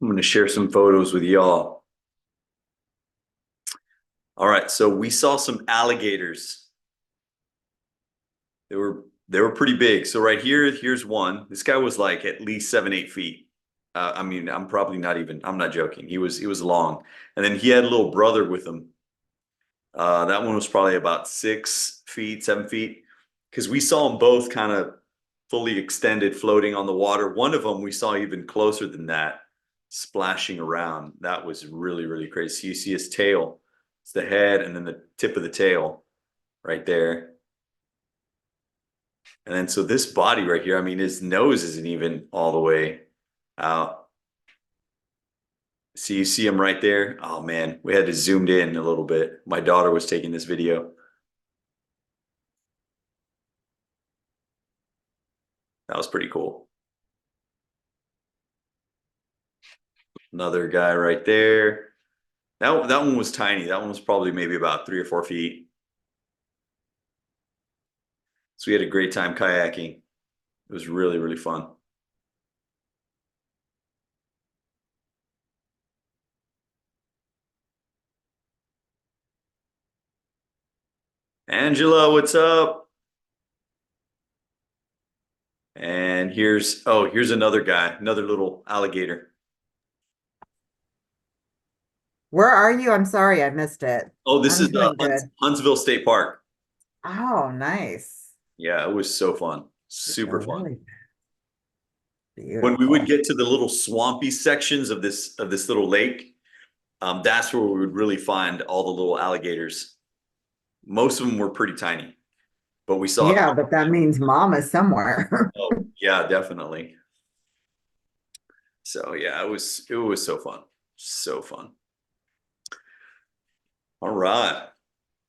I'm going to share some photos with y'all. All right, so we saw some alligators. They were pretty big. So right here, here's one. This guy was like at least 7, 8 feet. I mean, I'm probably not even. I'm not joking. He was long, and then he had a little brother with him. That one was probably about 6 feet, 7 feet, because we saw them both kind of fully extended, floating on the water. One of them we saw even closer than that, splashing around. That was really, really crazy. So you see his tail, it's the head, and then the tip of the tail right there. And then so this body right here, I mean, his nose isn't even all the way out. So you see him right there. Oh man, we had to zoom in a little bit. My daughter was taking this video. That was pretty cool. Another guy right there. That one was tiny. That one was probably maybe about 3 or 4 feet. So we had a great time kayaking. It was really, really fun. Angela, what's up? And here's another guy, another little alligator. Where are you? I'm sorry, I missed it. Oh, this I'm is doing good. Huntsville State Park. Oh, nice. Yeah, it was so fun. They're Super fun. really When we would beautiful. get to the little swampy sections of this little lake, that's where we would really find all the little alligators. Most of them were pretty tiny, but we saw a Yeah, couple. but that means mama's somewhere. Oh, yeah, definitely. So yeah, it was so fun. So fun. All right.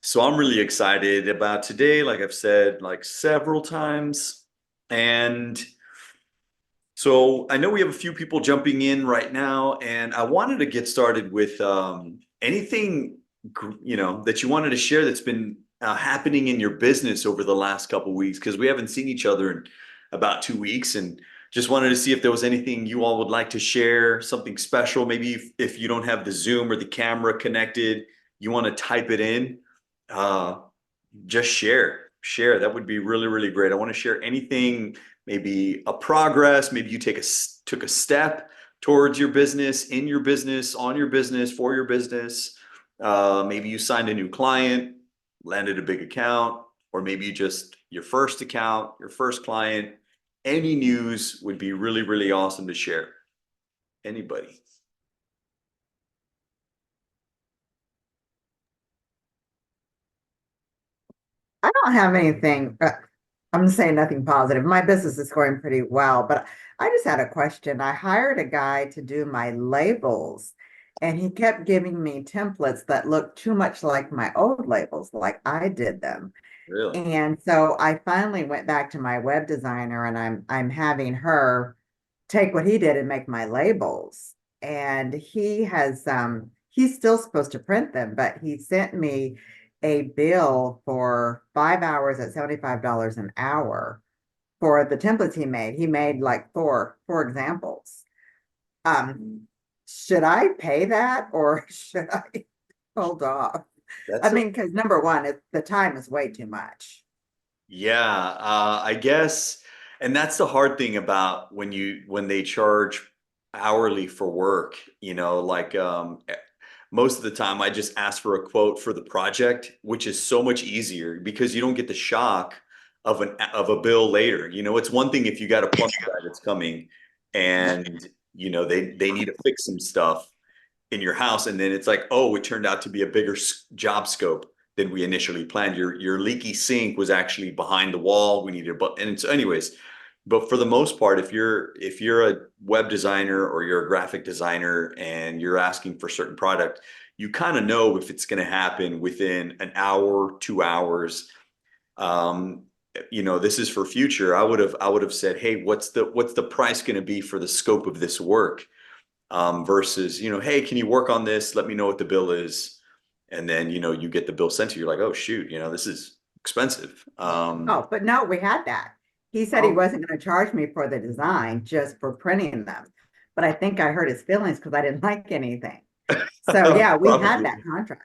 So I'm really excited about today, like I've said like several times. And so I know we have a few people jumping in right now, and I wanted to get started with anything that you wanted to share that's been happening in your business over the last couple of weeks, because we haven't seen each other in about 2 weeks, and just wanted to see if there was anything you all would like to share, something special. Maybe if you don't have the Zoom or the camera connected, you want to type it in. Uh, just share. That would be really, really great. I want to share anything, maybe a progress, maybe you took a step towards your business, in your business, on your business, for your business. Maybe you signed a new client, landed a big account, or maybe you just your first account, your first client. Any news would be really, really awesome to share. Anybody. I don't have anything. I'm saying nothing positive. My business is going pretty well, but I just had a question. I hired a guy to do my labels, and he kept giving me templates that looked too much like my old labels, like I did them. Really? And so I finally went back to my web designer and I'm having her take what he did and make my labels. And he's still supposed to print them, but he sent me a bill for 5 hours at $75 an hour for the templates he made. He made like four examples. Um, should I pay that or should I hold off? I That's a mean, because number one, the time is way too much. Yeah, I guess, and that's the hard thing about when they charge hourly for work, like most of the time I just ask for a quote for the project, which is so much easier because you don't get the shock of a bill later. It's one thing if you got a plumber guy that's coming and they need to fix some stuff in your house, and then it's like, oh, it turned out to be a bigger job scope than we initially planned. Your leaky sink was actually behind the wall. We needed, but and so anyways, but for the most part, if you're a web designer or you're a graphic designer and you're asking for certain product, you kind of know if it's going to happen within an hour, 2 hours. Um, this is for future. I would have said, hey, what's the price going to be for the scope of this work? Versus, hey, can you work on this? Let me know what the bill is. And then, you get the bill sent to you. You're like, oh, shoot, this is expensive. Oh, but no, we had that. He said he Oh, wasn't going to charge me for the design, just for printing them. but I think I hurt his feelings because I didn't like anything. So yeah, we had Probably. that contract.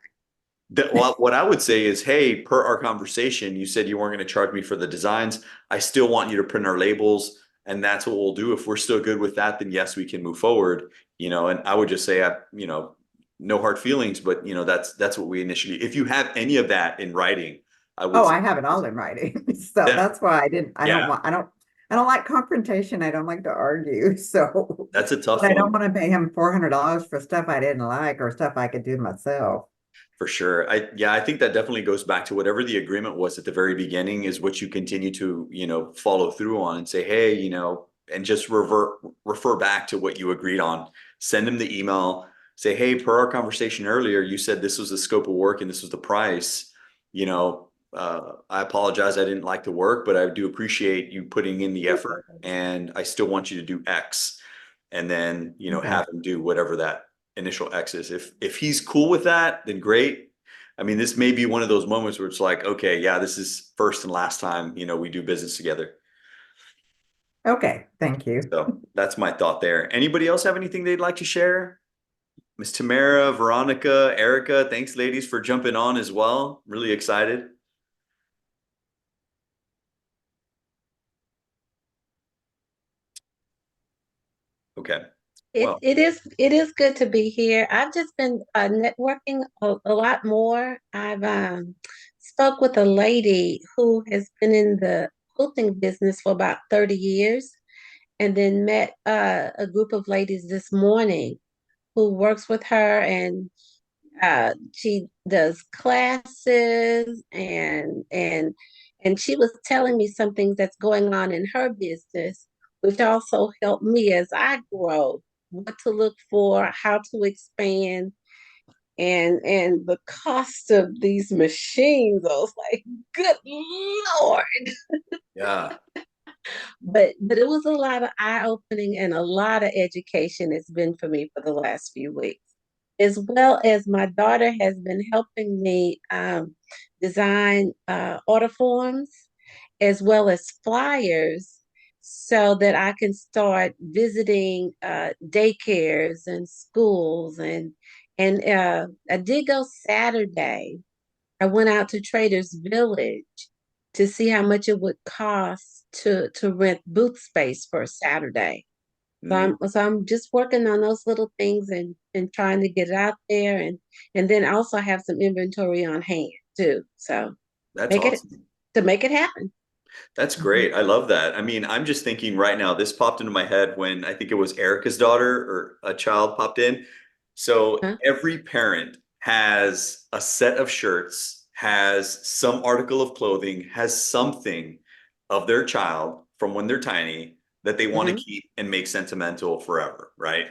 Well, what I would say is, hey, per our conversation, you said you weren't going to charge me for the designs. I still want you to print our labels, and that's what we'll do. If we're still good with that, then yes, we can move forward. And I would just say, no hard feelings, but that's what we initially. If you have any of that in writing, I would Oh, say, I have it all in writing. So yeah, that's why I didn't, yeah, I don't like confrontation. I don't like to argue. So, that's a but tough I don't one. want to pay him $400 for stuff I didn't like or stuff I could do myself. For sure. I think that definitely goes back to whatever the agreement was at the very beginning is what you continue to, follow through on and say, hey, and just refer back to what you agreed on. Send them the email, say, hey, per our conversation earlier, you said this was the scope of work and this was the price. I apologize, I didn't like the work, but I do appreciate you putting in the effort and I still want you to do X. And then, have Exactly. him do whatever that initial X is. If he's cool with that, then great. I mean, this may be one of those moments where it's like, okay, yeah, this is first and last time, we do business together. Okay. Thank you. So that's my thought there. Anybody else have anything they'd like to share? Miss Tamara, Veronica, Erica, thanks ladies for jumping on as well. Really excited. Okay. It Well, it is good to be here. I've just been networking a lot more. I've spoke with a lady who has been in the quilting business for about 30 years, and then met a group of ladies this morning who works with her, and she does classes, and she was telling me some things that's going on in her business, which also helped me as I grow, what to look for, how to expand, and the cost of these machines. I was like, good Lord. yeah. But it was a lot of eye-opening and a lot of education it's been for me for the last few weeks. As well as my daughter has been helping me design order forms as well as flyers so that I can start visiting daycares and schools, and I did go Saturday. I went out to Traders Village to see how much it would cost to rent booth space for a Saturday. So Mm, I'm just working on those little things, and trying to get it out there, and then also have some inventory on hand too. So that's make it awesome. make it happen. That's Mhm. great. I love that. I mean, I'm just thinking right now, this popped into my head when I think it was Erica's daughter or a child popped in. So Huh? every parent has a set of shirts, has some article of clothing, has something of their child from when they're tiny that they want to Hmm. keep and make sentimental forever, right?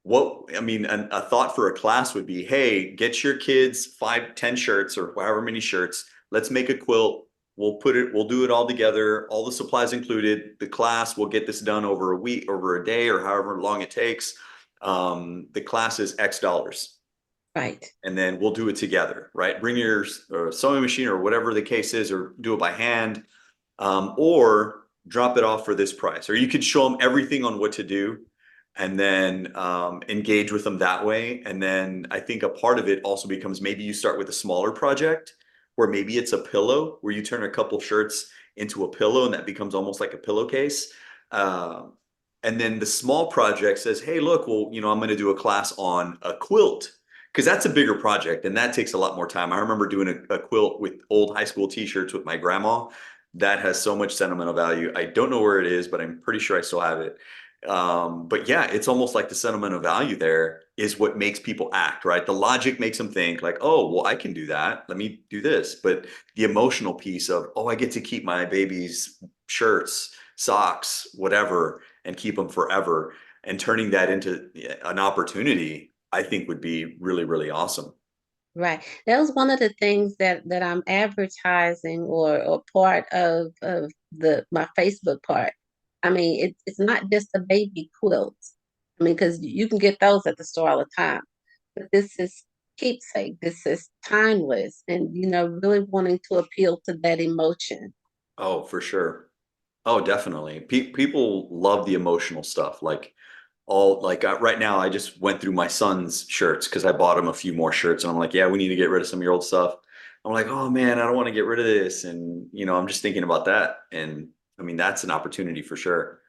I mean, a thought for a class would be, hey, get your kids 5, 10 shirts or however many shirts. Let's make a quilt. We'll do it all together, all the supplies included. The class will get this done over a week, over a day, or however long it takes. The class is X dollars, Right. and then we'll do it together, right? Bring your sewing machine or whatever the case is, or do it by hand, or drop it off for this price. Or you could show them everything on what to do and then engage with them that way. And then I think a part of it also becomes maybe you start with a smaller project where maybe it's a pillow where you turn a couple shirts into a pillow and that becomes almost like a pillowcase. Uh, and then the small project says, hey, look, well, I'm going to do a class on a quilt because that's a bigger project and that takes a lot more time. I remember doing a quilt with old high school t-shirts with my grandma that has so much sentimental value. I don't know where it is, but I'm pretty sure I still have it. But yeah, it's almost like the sentimental value there is what makes people act, right? The logic makes them think like, oh, well, I can do that. Let me do this. But the emotional piece of, oh, I get to keep my baby's shirts, socks, whatever, and keep them forever, and turning that into an opportunity, I think would be really, really awesome. Right. That was one of the things that I'm advertising, or part of the my Facebook part. I mean, it's not just the baby quilts. I mean, because you can get those at the store all the time. But this is keepsake. This is timeless, and really wanting to appeal to that emotion. Oh, for sure. Oh, definitely. People love the emotional stuff. Like all like right now I just went through my son's shirts because I bought him a few more shirts and I'm like, yeah, we need to get rid of some of your old stuff. I'm like, oh man, I don't want to get rid of this. And I'm just thinking about that. And I mean, that's an opportunity for sure.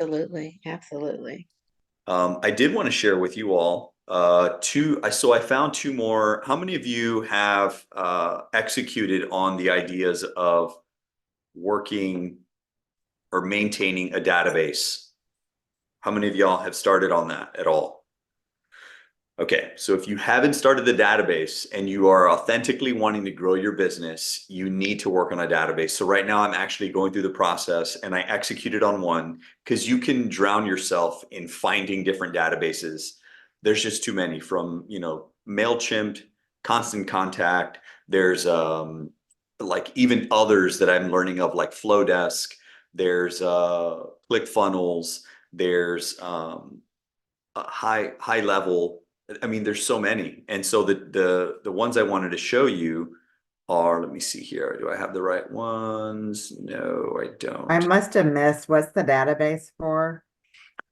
Absolutely, absolutely. I did want to share with you all so I found two more. How many of you have executed on the ideas of working or maintaining a database? How many of y'all have started on that at all? Okay, so if you haven't started the database and you are authentically wanting to grow your business, you need to work on a database. So right now I'm actually going through the process and I executed on one because you can drown yourself in finding different databases. There's just too many from, MailChimp, Constant Contact. There's like even others that I'm learning of like Flowdesk. There's ClickFunnels. There's high level. I mean, there's so many. And so the ones I wanted to show you are, let me see here. Do I have the right ones? No, I I don't. must have missed, what's the database for?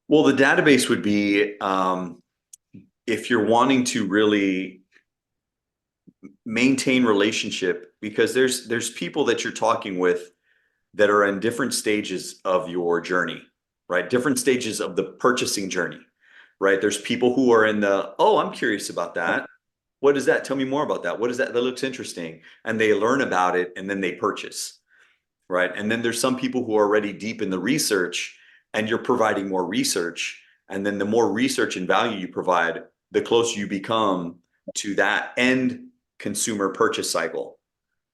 Well, the database would be if you're wanting to really maintain relationship, because there's people that you're talking with that are in different stages of your journey, right? Different stages of the purchasing journey, right? There's people who are in the, oh, I'm curious about that. What is that? Tell me more about that. What is that? That looks interesting. And they learn about it and then they purchase, right? And then there's some people who are already deep in the research and you're providing more research. And then the more research and value you provide, the closer you become to that end consumer purchase cycle,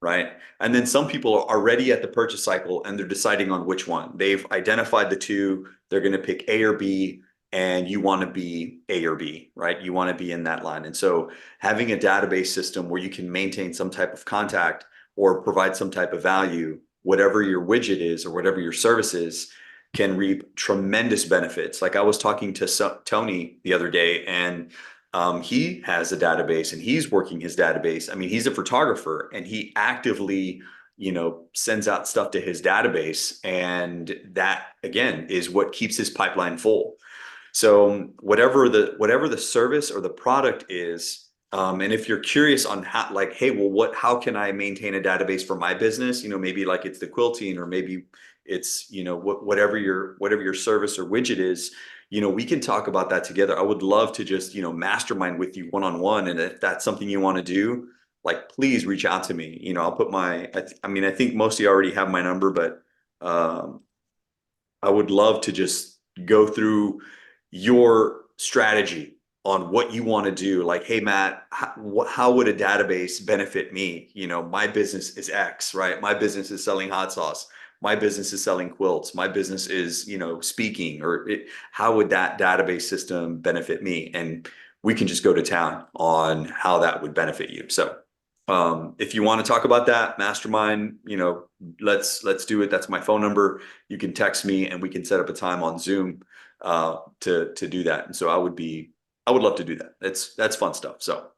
right? And then some people are already at the purchase cycle and they're deciding on which one. They've identified the two, they're going to pick A or B, and you want to be A or B, right? You want to be in that line. And so having a database system where you can maintain some type of contact or provide some type of value, whatever your widget is or whatever your service is, can reap tremendous benefits. Like I was talking to Tony the other day, and he has a database and he's working his database. I mean, he's a photographer and he actively, sends out stuff to his database. And that again is what keeps his pipeline full. So whatever the service or the product is, and if you're curious on how, like, hey, well, how can I maintain a database for my business? Maybe like it's the quilting, or maybe it's, whatever your service or widget is. We can talk about that together. I would love to just, mastermind with you one-on-one. And if that's something you want to do, like, please reach out to me. I'll put I mean, I think most of you already have my number, but um, I would love to just go through your strategy on what you want to do. Like, hey, Matt, how would a database benefit me? My business is X, right? My business is selling hot sauce. My business is selling quilts. My business is, speaking, how would that database system benefit me? And we can just go to town on how that would benefit you. So, if you want to talk about that mastermind, let's do it. That's my phone number. You can text me and we can set up a time on Zoom to do that. And so I would love to do that. That's fun stuff. So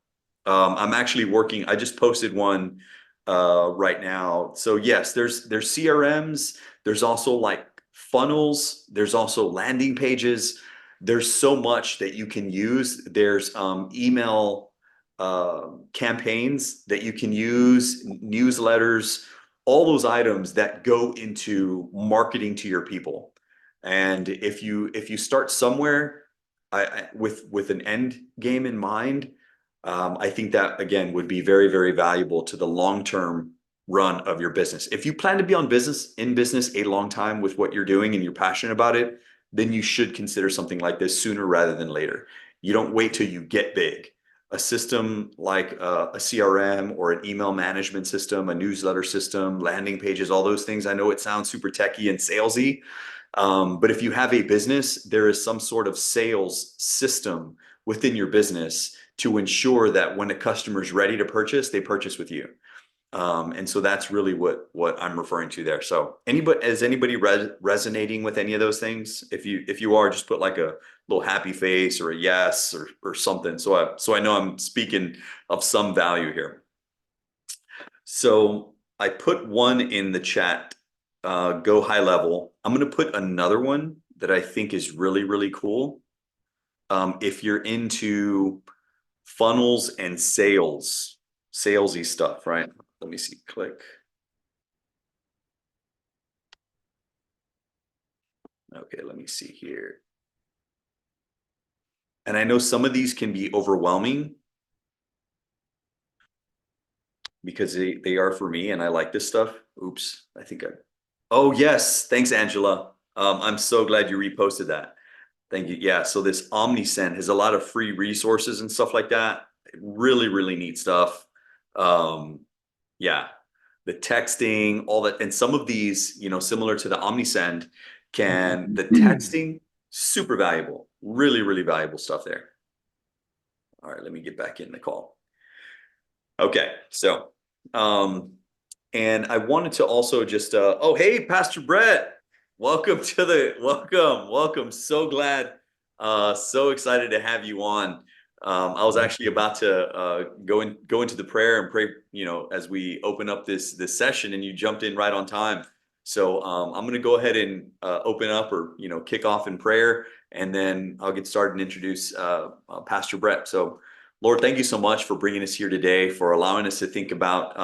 I'm actually working. I just posted one right now. So yes, there's CRMs. There's also like funnels. There's also landing pages. There's so much that you can use. There's email campaigns that you can use, newsletters, all those items that go into marketing to your people. And if you start somewhere, with an end game in mind, I think that again would be very, very valuable to the long-term run of your business. If you plan to be in business a long time with what you're doing and you're passionate about it, then you should consider something like this sooner rather than later. You don't wait till you get big. A system like a CRM or an email management system, a newsletter system, landing pages, all those things. I know it sounds super techy and salesy, but if you have a business, there is some sort of sales system within your business to ensure that when a customer is ready to purchase, they purchase with you. And so that's really what I'm referring to there. So is anybody resonating with any of those things? If you are, just put like a little happy face or a yes or something. So I know I'm speaking of some value here. So I put one in the chat, go high level. I'm going to put another one that I think is really, really cool. if you're into funnels and salesy stuff, right? Let me see, click. Okay, let me see here. And I know some of these can be overwhelming because they are for me and I like this stuff. Oops, I think oh yes, thanks, Angela. I'm so glad you reposted that. Thank you. Yeah, so this OmniSend has a lot of free resources and stuff like that. Really, really neat stuff. Yeah, the texting, all that, and some of these, similar to the OmniSend, the texting, super valuable, really, really valuable stuff there. All right, let me get back in the call. Okay, so, and I wanted to also just, oh, hey, Pastor Brett, welcome. So glad, so excited to have you on. I was actually about to go into the prayer and pray, as we open up this session, and you jumped in right on time. So I'm going to go ahead and open up, or kick off in prayer, and then I'll get started and introduce Pastor Brett. So, Lord, thank you so much for bringing us here today, for allowing us to think about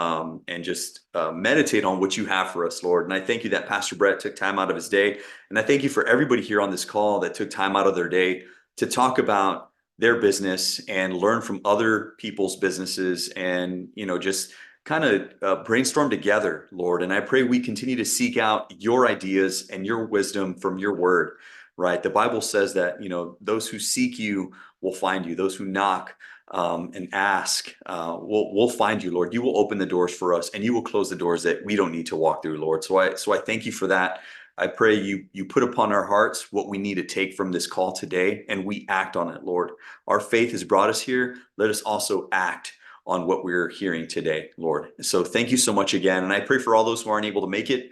and just meditate on what you have for us, Lord. And I thank you that Pastor Brett took time out of his day. And I thank you for everybody here on this call that took time out of their day to talk about their business and learn from other people's businesses, and, just kind of brainstorm together, Lord. And I pray we continue to seek out your ideas and your wisdom from your word, right? The Bible says that, those who seek you will find you. Those who knock and ask, we'll find you, Lord. You will open the doors for us, and you will close the doors that we don't need to walk through, Lord. So I thank you for that. I pray you put upon our hearts what we need to take from this call today, and we act on it, Lord. Our faith has brought us here. Let us also act on what we're hearing today, Lord. So thank you so much again. And I pray for all those who aren't able to make it,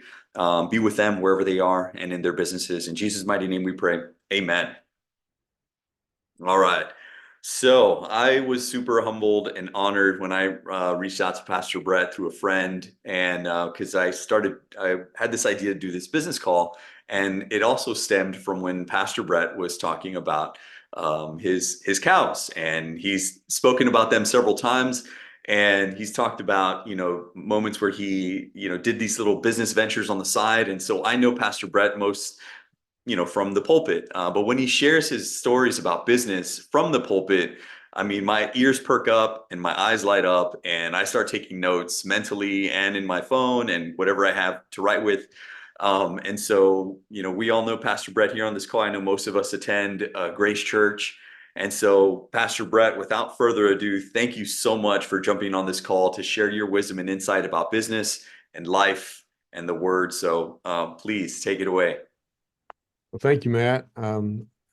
be with them wherever they are and in their businesses. In Jesus' mighty name we pray. Amen. All right. So I was super humbled and honored when I reached out to Pastor Brett through a friend, and because I had this idea to do this business call, and it also stemmed from when Pastor Brett was talking about his cows, and he's spoken about them several times, and he's talked about moments where he did these little business ventures on the side, and so I know Pastor Brett most from the pulpit. But when he shares his stories about business from the pulpit, I mean, my ears perk up and my eyes light up, and I start taking notes mentally and in my phone and whatever I have to write with. And so, we all know Pastor Brett here on this call. I know most of us attend Grace Church. And so, Pastor Brett, without further ado, thank you so much for jumping on this call to share your wisdom and insight about business and life and the word. So please take it away. Well, thank you, Matt.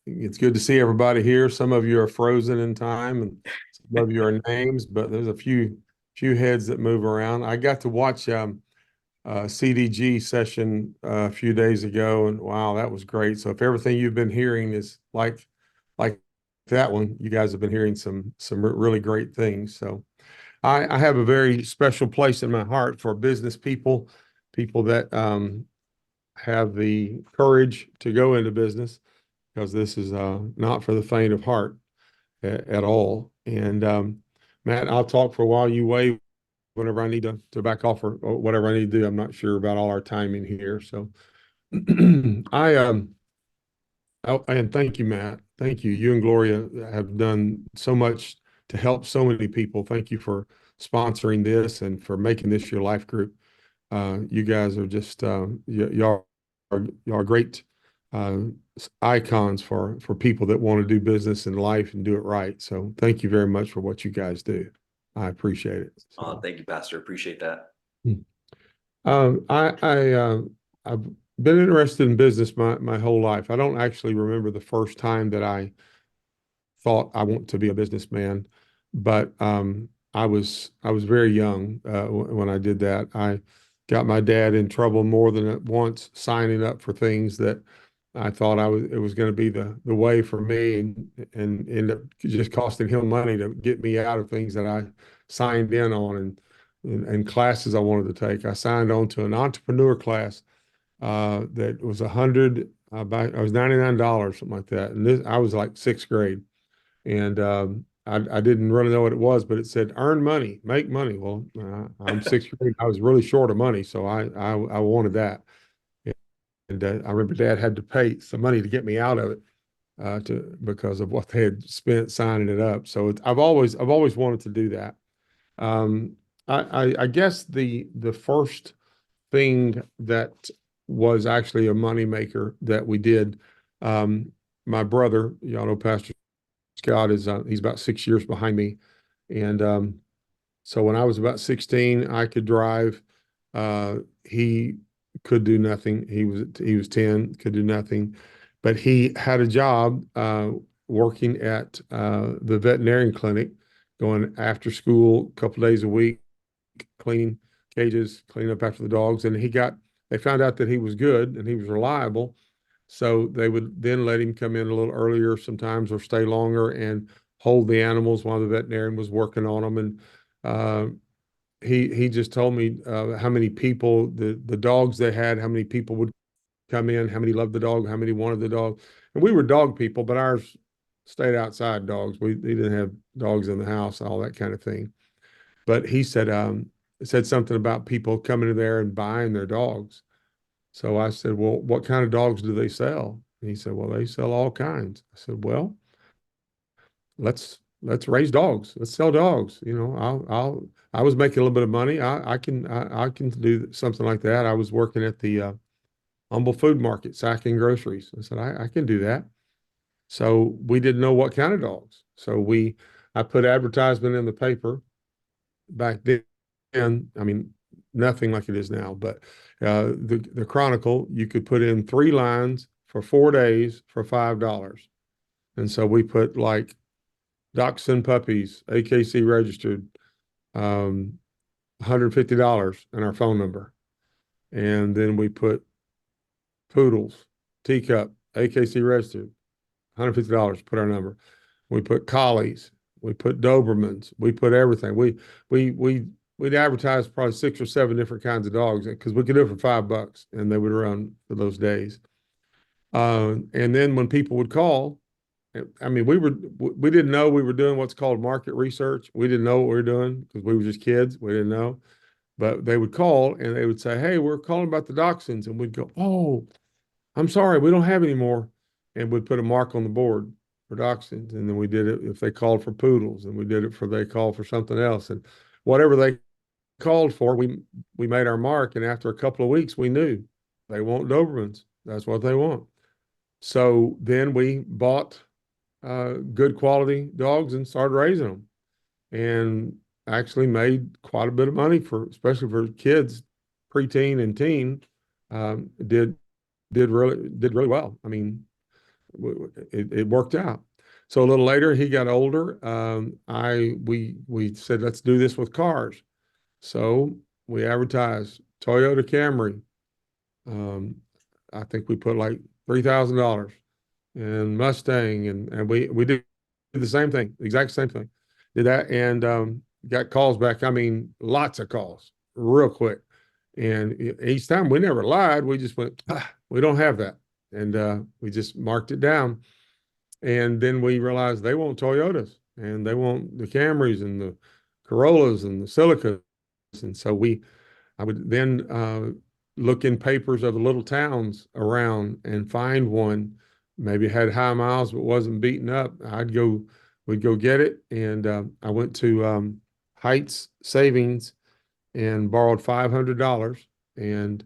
It's good to see everybody here. Some of you are frozen in time, and some of you are names, but there's a few heads that move around. I got to watch CDG session a few days ago, and wow, that was great. So if everything you've been hearing is like that one, you guys have been hearing some really great things. So I have a very special place in my heart for business people that have the courage to go into business, because this is not for the faint of heart at all. And Matt, I'll talk for a while. You wave whenever I need to back off, or whatever I need to do. I'm not sure about all our timing here. So and thank you, Matt. Thank you. You and Gloria have done so much to help so many people. Thank you for sponsoring this and for making this your life group. You guys are just y'all are great icons for people that want to do business in life and do it right. So thank you very much for what you guys do. I appreciate it. So, Thank you, Pastor. Appreciate that. I've been interested in business my whole life. I don't actually remember the first time that I thought I want to be a businessman, but I was very young when I did that. I got my dad in trouble more than once, signing up for things that I thought it was going to be the way for me, and ended up just costing him money to get me out of things that I signed in on, and classes I wanted to take. I signed on to an entrepreneur class that was I was $99, something like that, and I was like sixth grade. And I didn't really know what it was, but it said earn money, make money. Well, I'm sixth grade. I was really short of money, so I wanted that. And I remember Dad had to pay some money to get me out of it to because of what they had spent signing it up. So I've always wanted to do that. Um, I guess the first thing that was actually a moneymaker that we did. Um, my brother, y'all know Pastor Scott is he's about 6 years behind me, and so when I was about 16, I could drive. He could do nothing. He was 10, could do nothing, but he had a job working at the veterinarian clinic, going after school a couple days a week, cleaning cages, cleaning up after the dogs. And they found out that he was good and he was reliable. So they would then let him come in a little earlier sometimes or stay longer and hold the animals while the veterinarian was working on them. And uh, he just told me how many people the dogs they had, how many people would come in, how many loved the dog, how many wanted the dog. And we were dog people, but ours stayed outside dogs. We didn't have dogs in the house, all that kind of thing. But he said something about people coming in there and buying their dogs. So I said, well, what kind of dogs do they sell? And he said, well, they sell all kinds. I said, well, let's raise dogs. Let's sell dogs. I was making a little bit of money. I can do something like that. I was working at the humble food market, sacking groceries. I said, I can do that. So we didn't know what kind of dogs. So I put advertisement in the paper back then. I mean, nothing like it is now, but the Chronicle, you could put in 3 lines for 4 days for $5. And so we put like dachshund puppies, AKC registered, $150 in our phone number. And then we put poodles, teacup, AKC registered, $150, put our number. We put collies, we put Dobermans, we put everything. We'd advertise probably 6 or 7 different kinds of dogs because we could do it for $5 and they would run for those days. And then when people would call, I mean, we didn't know we were doing what's called market research. We didn't know what we were doing because we were just kids. We didn't know. But they would call and they would say, hey, we're calling about the dachshunds. And we'd go, oh, I'm sorry, we don't have any more. And we'd put a mark on the board for dachshunds. And then we did it if they called for poodles, and we did it for they called for something else. And whatever they called for, we made our mark. And after a couple of weeks, we knew they want Dobermans. That's what they want. So then we bought good quality dogs and started raising them, and actually made quite a bit of money especially for kids, preteen and teen. Did really well. I mean, it worked out. So a little later, he got older. We said, let's do this with cars. So we advertised Toyota Camry. Um, I think we put like $3,000, and Mustang, and we did the same thing, the exact same thing. Did that, and got calls back. I mean, lots of calls, real quick. And each time we never lied. We just went, we don't have that, and we just marked it down. And then we realized they want Toyotas, and they want the Camrys and the Corollas and the Silicas, and so I would then look in papers of the little towns around and find one, maybe had high miles but wasn't beaten up. We'd go get it. And I went to Heights Savings and borrowed $500. And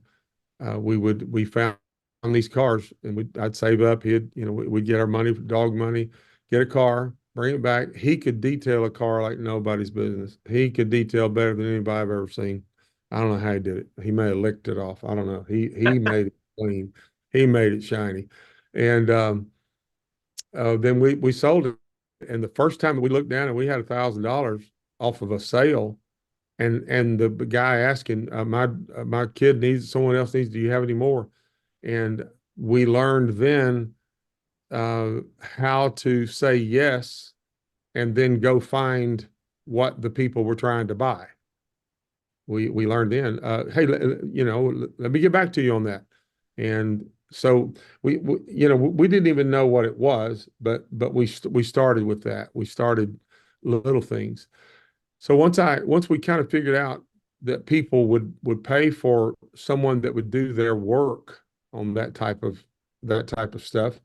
we found these cars, and I'd save up. We'd get our money, dog money, get a car, bring it back. He could detail a car like nobody's business. He could detail better than anybody I've ever seen. I don't know how he did it. He may have licked it off. I don't know. He made it clean. He made it shiny. And then we sold it. And the first time we looked down and we had $1,000 off of a sale, and the guy asking, my kid needs, someone else needs, do you have any more? And we learned then how to say yes and then go find what the people were trying to buy. We learned then, hey, let me get back to you on that. And So we didn't even know what it was, but we started with that. We started little things. So once we kind of figured out that people would pay for someone that would do their work on that type of stuff,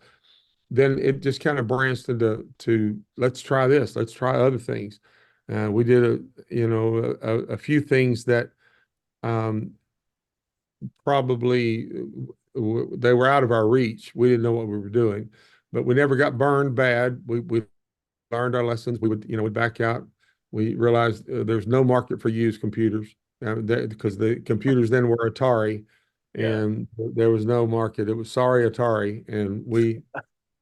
then it just kind of branched into let's try this, let's try other things. We did a few things that um, probably they were out of our reach. We didn't know what we were doing, but we never got burned bad. We learned our lessons. We'd back out. We realized there's no market for used computers because the computers then were Atari, Yeah. and there was no market. It was sorry Atari, and we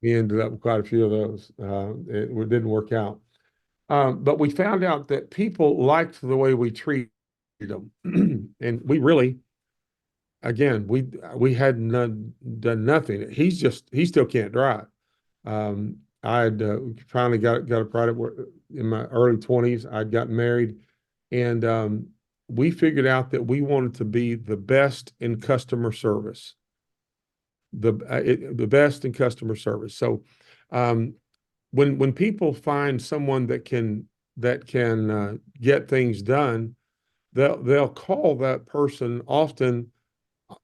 ended up with quite a few of those. It didn't work out. But we found out that people liked the way we treated them. And we really, again, we hadn't done nothing. He still can't drive. I had finally got a private work in my early 20s. I'd gotten married, and we figured out that we wanted to be the best in customer service, the best in customer service. So um, when people find someone that can get things done, they'll call that person often,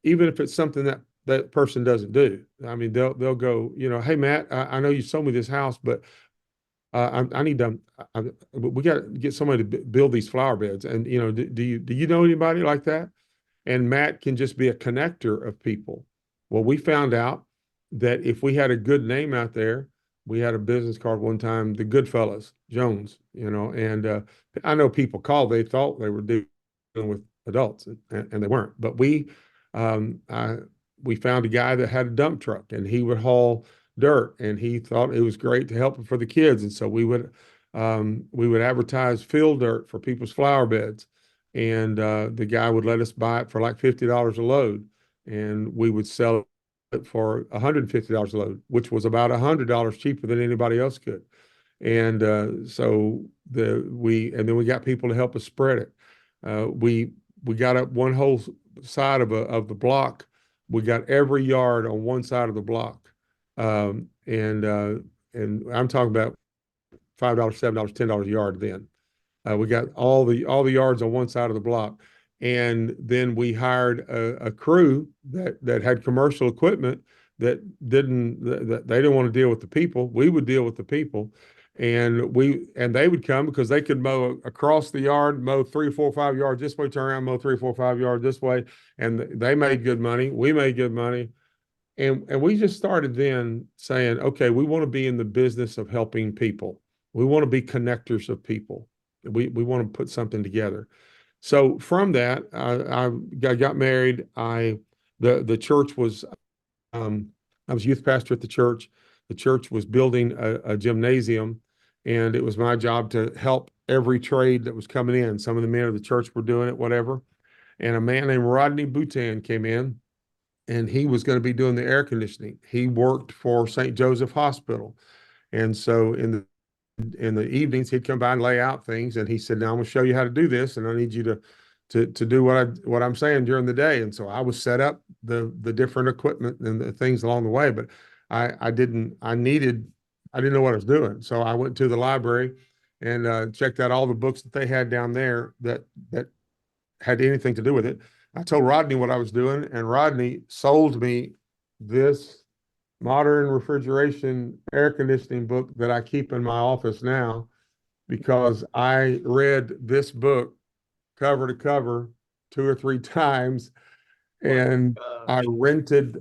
even if it's something that person doesn't do. I mean, they'll go, hey Matt, I know you sold me this house, but I need to. We got to get somebody to build these flower beds, and do you know anybody like that? And Matt can just be a connector of people. Well, we found out that if we had a good name out there, we had a business card one time, the Goodfellas, Jones, and I know people called, they thought they were dealing with adults, and they weren't. But um, I, we found a guy that had a dump truck, and he would haul dirt, and he thought it was great to help for the kids, and so we would advertise field dirt for people's flower beds, and the guy would let us buy it for like $50 a load, and we would sell it for $150 a load, which was about $100 cheaper than anybody else could. And and then we got people to help us spread it. We got up one whole side of the block. We got every yard on one side of the block, and I'm talking about $5, $7, $10 a yard then. We got all the yards on one side of the block, and then we hired a crew that had commercial equipment that they didn't want to deal with the people. We would deal with the people, and they would come because they could mow across the yard, mow 3, 4, 5 yards this way, turn around, mow 3, 4, 5 yards this way, and they made good money. We made good money. And we just started then saying, okay, we want to be in the business of helping people. We want to be connectors of people. We want to put something together. So from that, I got married. The church was I was youth pastor at the church. The church was building a gymnasium, and it was my job to help every trade that was coming in. Some of the men of the church were doing it, whatever. And a man named Rodney Boutin came in, and he was going to be doing the air conditioning. He worked for St. Joseph Hospital. And so in the evenings, he'd come by and lay out things. And he said, now I'm going to show you how to do this. And I need you to do what I'm saying during the day. And so I was set up the different equipment and the things along the way. But I didn't know what I was doing. So I went to the library and checked out all the books that they had down there that had anything to do with it. I told Rodney what I was doing, and Rodney sold me this modern refrigeration air conditioning book that I keep in my office now because I read this book cover to cover 2 or 3 times, and I rented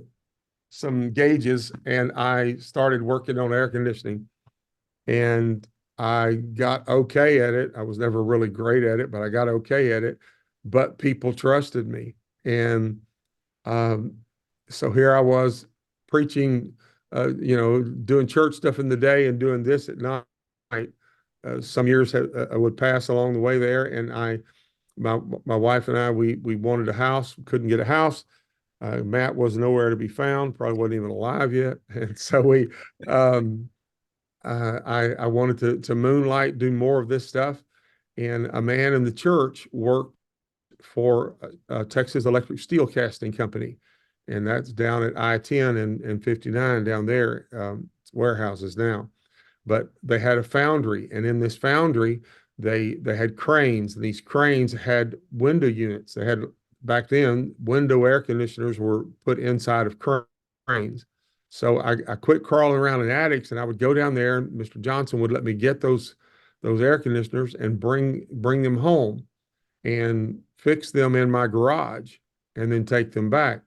some gauges and I started working on air conditioning, and I got okay at it. I was never really great at it, but I got okay at it. But people trusted me, and um, so here I was preaching, doing church stuff in the day and doing this at night. Some years I would pass along the way there, and my wife and I, we wanted a house, couldn't get a house. Matt was nowhere to be found, probably wasn't even alive yet, and so um, I wanted to moonlight, do more of this stuff, and a man in the church worked for Texas Electric Steel Casting Company. and that's down at I-10 and 59 down there. It's warehouses now. But they had a foundry, and in this foundry, they had cranes, and these cranes had window units. They had, back then, window air conditioners were put inside of cranes. So I quit crawling around in attics, and I would go down there, and Mr. Johnson would let me get those air conditioners and bring them home and fix them in my garage and then take them back.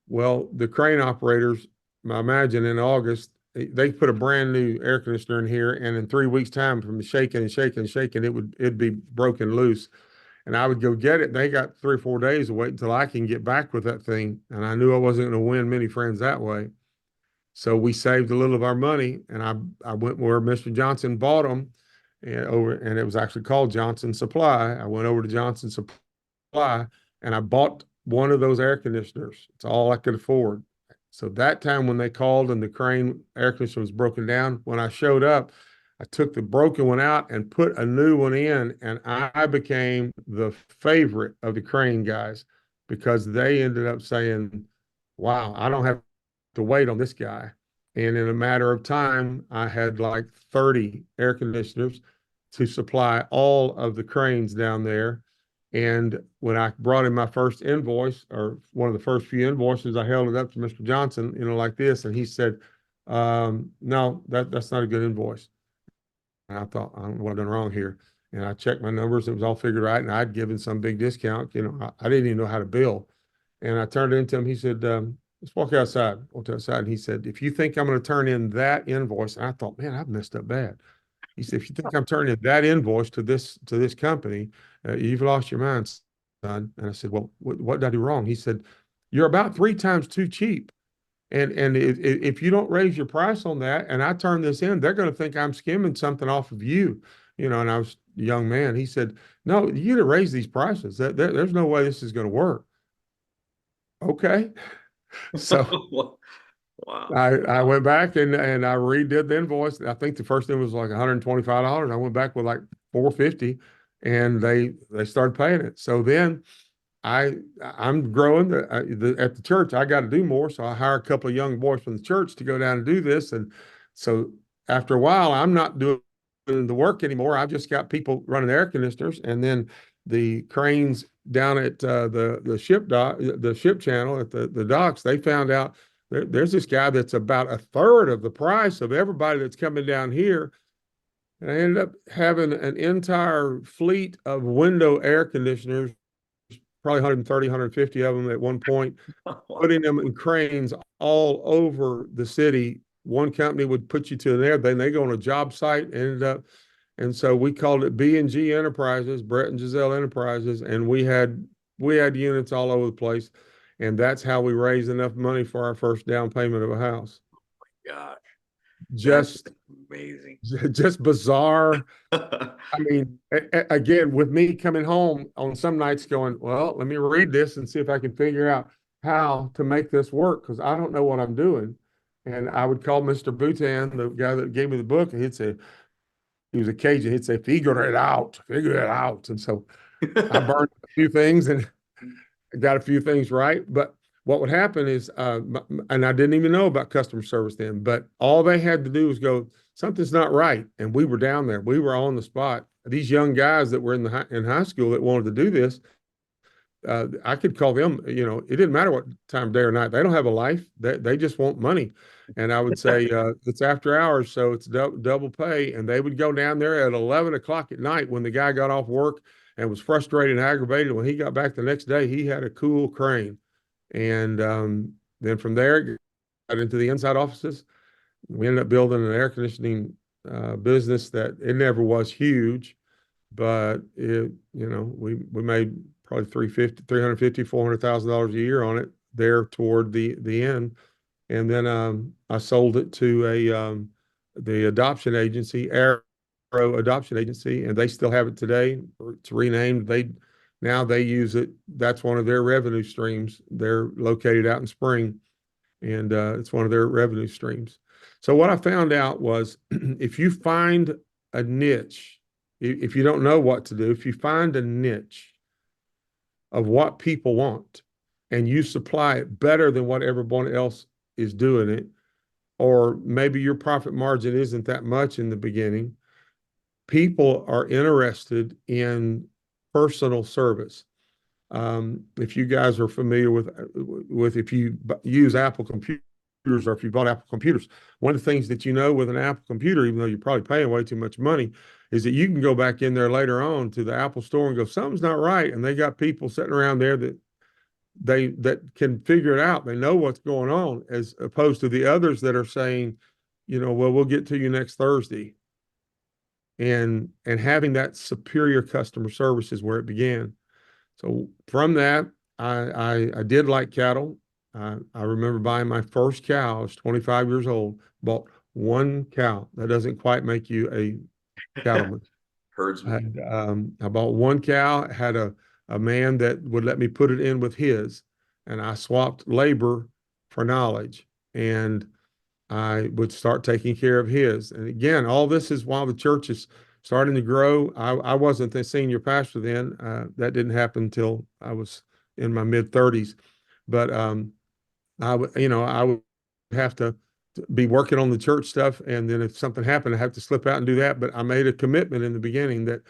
Well, the crane operators, I imagine in August, they put a brand new air conditioner in here, and in 3 weeks' time, from shaking and shaking and shaking, it'd be broken loose. And I would go get it. They got 3 or 4 days to wait until I can get back with that thing. And I knew I wasn't going to win many friends that way. So we saved a little of our money, and I went where Mr. Johnson bought them, and it was actually called Johnson Supply. I went over to Johnson Supply, and I bought one of those air conditioners. It's all I could afford. So that time when they called and the crane air conditioner was broken down, when I showed up, I took the broken one out and put a new one in, and I became the favorite of the crane guys because they ended up saying, wow, I don't have to wait on this guy. And in a matter of time, I had like 30 air conditioners to supply all of the cranes down there. And when I brought in my first invoice, or one of the first few invoices, I held it up to Mr. Johnson, like this, and he said, no, that's not a good invoice. And I thought, I don't know what I've done wrong here. And I checked my numbers, it was all figured right, and I'd given some big discount. I didn't even know how to bill. And I turned it into him. He said, let's walk outside. Walked outside, and he said, if you think I'm going to turn in that invoice, and I thought, man, I've messed up bad. He said, if you think I'm turning that invoice to this company, you've lost your mind, son. And I said, well, what did I do wrong? He said, you're about 3 times too cheap. And if you don't raise your price on that, and I turn this in, they're going to think I'm skimming something off of you. And I was a young man. He said, no, you got to raise these prices. There's no way this is going to work. Okay. So Wow. I went back and I redid the invoice. I think the first one was like $125. I went back with like $450, and they started paying it. So then I'm growing at the church. I got to do more, so I hire a couple of young boys from the church to go down and do this. And so after a while, I'm not doing the work anymore. I've just got people running air conditioners, and then the cranes down at the ship channel at the docks. They found out there's this guy that's about a third of the price of everybody that's coming down here. And I ended up having an entire fleet of window air conditioners, probably 130, 150 of them at one point, putting them in cranes all over the city. One company would put you to there, then they go on a job site, and so we called it B&G Enterprises, Brett and Giselle Enterprises, and we had units all over the place, and that's how we raised enough money for our first down payment of a house. Gosh, that's Just amazing. just bizarre. I mean, again, with me coming home on some nights going, well, let me read this and see if I can figure out how to make this work, because I don't know what I'm doing. And I would call Mr. Bhutan, the guy that gave me the book, and he'd say, he was a Cajun, he'd say, figure it out, figure it out. And so I burned a few things and got a few things right. But what would happen is, and I didn't even know about customer service then, but all they had to do was go, something's not right. And we were down there. We were on the spot. These young guys that were in high school that wanted to do this, I could call them, it didn't matter what time of day or night. They don't have a life. They just want money. And I would say, it's after hours, so it's double pay. And they would go down there at 11 o'clock at night when the guy got off work and was frustrated and aggravated. When he got back the next day, he had a cool crane. And then from there, got into the inside offices. We ended up building an air conditioning business that it never was huge, but we made probably $400,000 a year on it there toward the end. And then I sold it to the adoption agency, Arrow Adoption Agency, and they still have it today. It's renamed. Now they use it. That's one of their revenue streams. They're located out in Spring, and it's one of their revenue streams. So what I found out was, if you find a niche, if you don't know what to do, if you find a niche of what people want, and you supply it better than what everyone else is doing it, or maybe your profit margin isn't that much in the beginning, people are interested in personal service. If you guys are familiar with if you use Apple computers, or if you bought Apple computers, one of the things that you know with an Apple computer, even though you're probably paying way too much money, is that you can go back in there later on to the Apple store and go, something's not right. And they got people sitting around there that can figure it out. They know what's going on, as opposed to the others that are saying, well, we'll get to you next Thursday. And having that superior customer service is where it began. So from that, I did like cattle. I remember buying my first cow. I was 25 years old, bought one cow. That doesn't quite make you a cattleman. Herdsman. I bought one cow, had a man that would let me put it in with his, and I swapped labor for knowledge. And I would start taking care of his. And again, all this is while the church is starting to grow. I wasn't the senior pastor then. That didn't happen until I was in my mid 30s. But I would have to be working on the church stuff, and then if something happened, I have to slip out and do that. But I made a commitment in the beginning that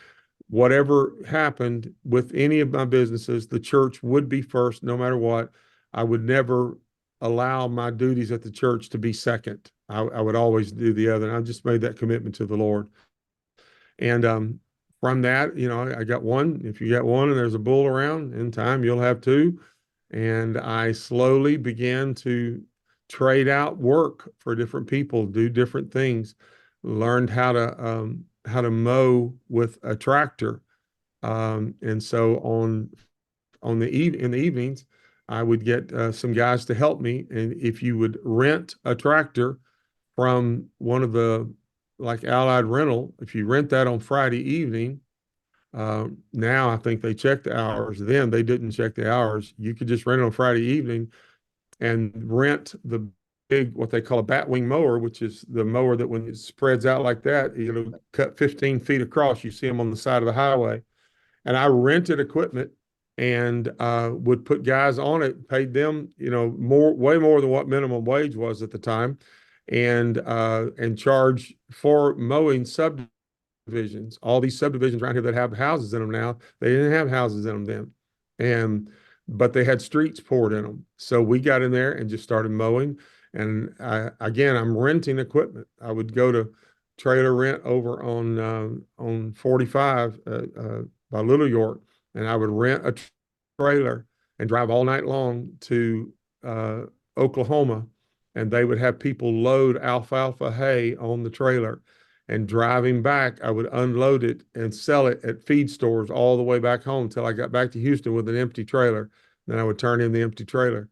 whatever happened with any of my businesses, the church would be first, no matter what. I would never allow my duties at the church to be second. I would always do the other. And I just made that commitment to the Lord. And from that, I got one. If you got one and there's a bull around, in time you'll have two. And I slowly began to trade out work for different people, do different things, learned how to mow with a tractor. And so in the evenings, I would get some guys to help me. And if you would rent a tractor from one of the, like Allied Rental, if you rent that on Friday evening, now I think they check the hours. Then they didn't check the hours. You could just rent it on Friday evening and rent the big, what they call a batwing mower, which is the mower that when it spreads out like that, it'll cut 15 feet across. You see them on the side of the highway. And I rented equipment and would put guys on it, paid them, way more than what minimum wage was at the time, and charge for mowing subdivisions. All these subdivisions around here that have houses in them now, they didn't have houses in them then, but they had streets poured in them. So we got in there and just started mowing. And again, I'm renting equipment. I would go to trailer rent over on 45 by Little York, and I would rent a trailer and drive all night long to Oklahoma, and they would have people load alfalfa hay on the trailer. And driving back, I would unload it and sell it at feed stores all the way back home until I got back to Houston with an empty trailer. Then I would turn in the empty trailer.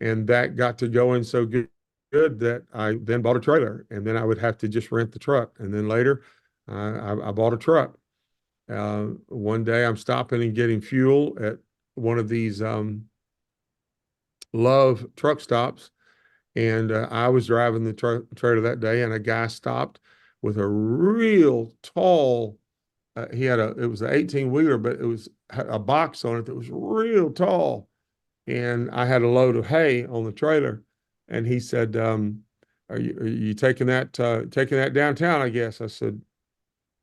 And that got to going so good that I then bought a trailer, and then I would have to just rent the truck. And then later, I bought a truck. One day I'm stopping and getting fuel at one of these Love truck stops. And I was driving the trailer that day, and a guy stopped with a real tall, it was an 18-wheeler, but it was a box on it that was real tall. And I had a load of hay on the trailer. And he said, are you taking that downtown, I guess? I said,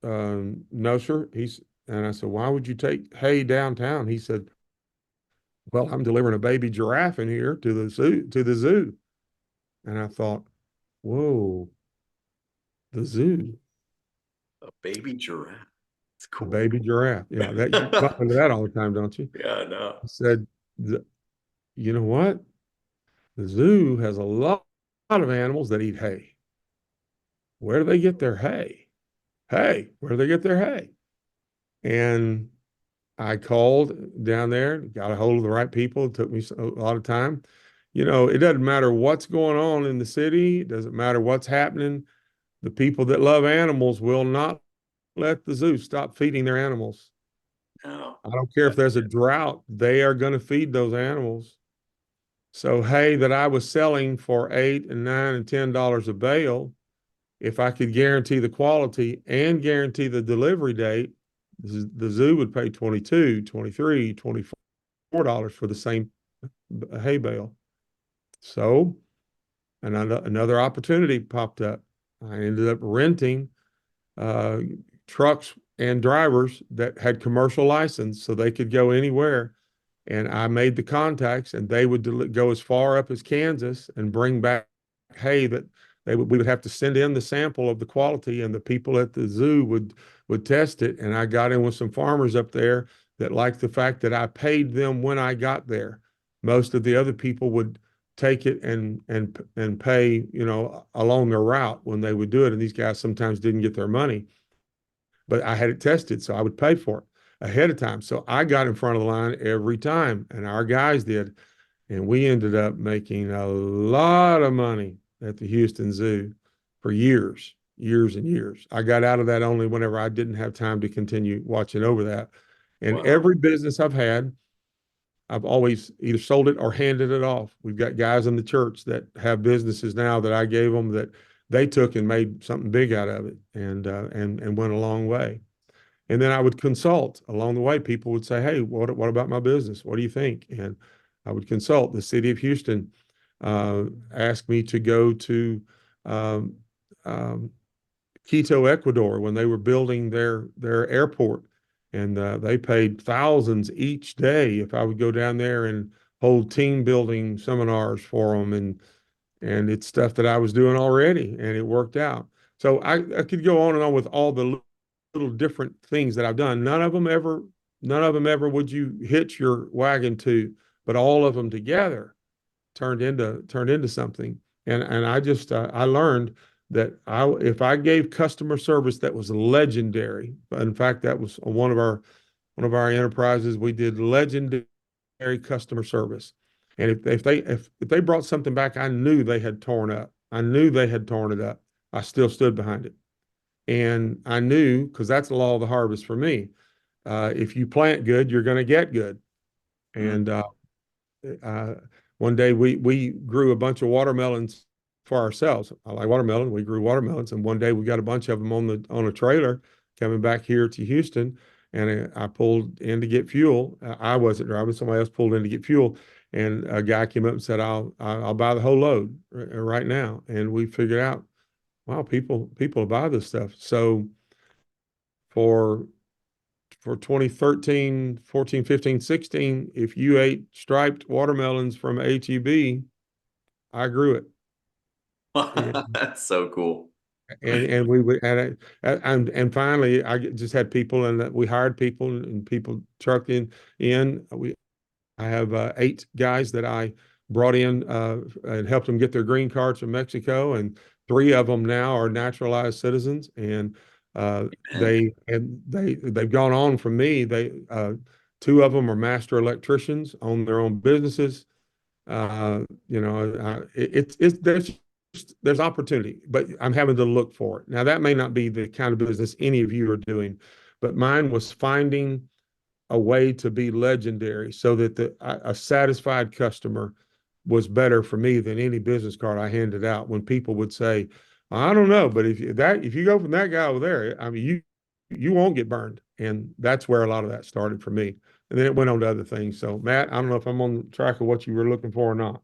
no, sir. And I said, why would you take hay downtown? He said, well, I'm delivering a baby giraffe in here to the zoo. And I thought, whoa, the zoo, A baby giraffe. It's a cool. baby giraffe. You bump into that all the time, don't you? Yeah, I know. I said, you know what? The zoo has a lot of animals that eat hay. Where do they get their hay? Where do they get their hay? And I called down there, got a hold of the right people. It took me a lot of time. It doesn't matter what's going on in the city. It doesn't matter what's happening. The people that love animals will not let the zoo stop feeding their animals. No. I don't care if there's a drought, they are going to feed those animals. So hay that I was selling for $8 and $9 and $10 a bale, if I could guarantee the quality and guarantee the delivery date, the zoo would pay $22, $23, $24 for the same a hay bale. So another opportunity popped up. I ended up renting uh, trucks and drivers that had commercial license so they could go anywhere. And I made the contacts, and they would go as far up as Kansas and bring back hay that we would have to send in the sample of the quality, and the people at the zoo would test it. And I got in with some farmers up there that liked the fact that I paid them when I got there. Most of the other people would take it and pay, along their route when they would do it. And these guys sometimes didn't get their money, but I had it tested, so I would pay for it ahead of time. So I got in front of the line every time, and our guys did. And we ended up making a lot of money at the Houston Zoo for years, years and years. I got out of that only whenever I didn't have time to continue watching over that. And Wow. every business I've had, I've always either sold it or handed it off. We've got guys in the church that have businesses now that I gave them that they took and made something big out of it, and went a long way. And then I would consult along the way. People would say, "Hey, what about my business? What do you think?" And I would consult. The city of Houston asked me to go to um, um, Quito, Ecuador, when they were building their airport, and they paid thousands each day if I would go down there and hold team building seminars for them, and it's stuff that I was doing already, and it worked out. So I could go on and on with all the little different things that I've done. None of them ever would you hitch your wagon to, but all of them together turned into something. And I just I learned that if I gave customer service that was legendary. In fact, that was one of our enterprises. We did legendary customer service. And if they brought something back I knew they had torn up, I knew they had torn it up, I still stood behind it. And I knew, because that's the law of the harvest for me. If you plant good, you're going to get good. Mm. And uh, one day we grew a bunch of watermelons for ourselves. I like watermelon. We grew watermelons, and one day we got a bunch of them on a trailer coming back here to Houston, and I pulled in to get fuel. I wasn't driving; somebody else pulled in to get fuel, and a guy came up and said, "I'll buy the whole load right now." And we figured out, wow, people buy this stuff. So for for 2013, 14, 15, 16, if you ate striped watermelons from HEB, I grew it. And That's so cool. and we would and finally just had people, and we hired people, and people trucked in. I have 8 guys that I brought in and helped them get their green cards from Mexico, and 3 of them now are naturalized citizens, and Man. they've gone on from me. 2 of them are master electricians, own their own businesses. It's there's opportunity, but I'm having to look for it. Now, that may not be the kind of business any of you are doing, but mine was finding a way to be legendary so that a satisfied customer was better for me than any business card I handed out. When people would say, "I don't know, but if you go from that guy over there, I mean, you won't get burned." And that's where a lot of that started for me. And then it went on to other things. So, Matt, I don't know if I'm on track of what you were looking for or not.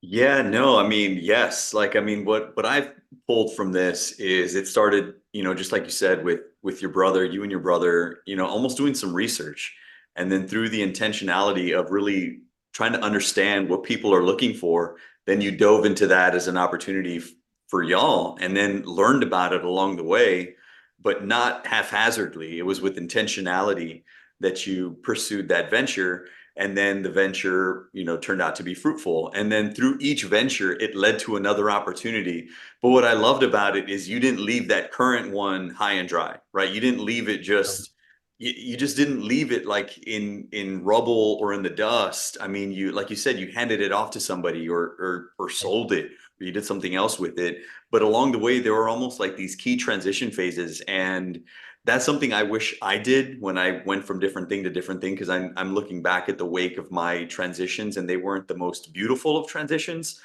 Yeah, no, I mean, yes. Like, I mean, what I've pulled from this is it started, just like you said, with your brother, you and your brother, almost doing some research. And then through the intentionality of really trying to understand what people are looking for, then you dove into that as an opportunity for y'all and then learned about it along the way, but not haphazardly. It was with intentionality that you pursued that venture, and then the venture turned out to be fruitful, and then through each venture it led to another opportunity. But what I loved about it is you didn't leave that current one high and dry, right? You didn't leave it just, you just didn't leave it like in rubble or in the dust. I mean, you, like you said, you handed it off to somebody, or sold it, or you did something else with it. But along the way there were almost like these key transition phases, and that's something I wish I did when I went from different thing to different thing, because I'm looking back at the wake of my transitions, and they weren't the most beautiful of transitions.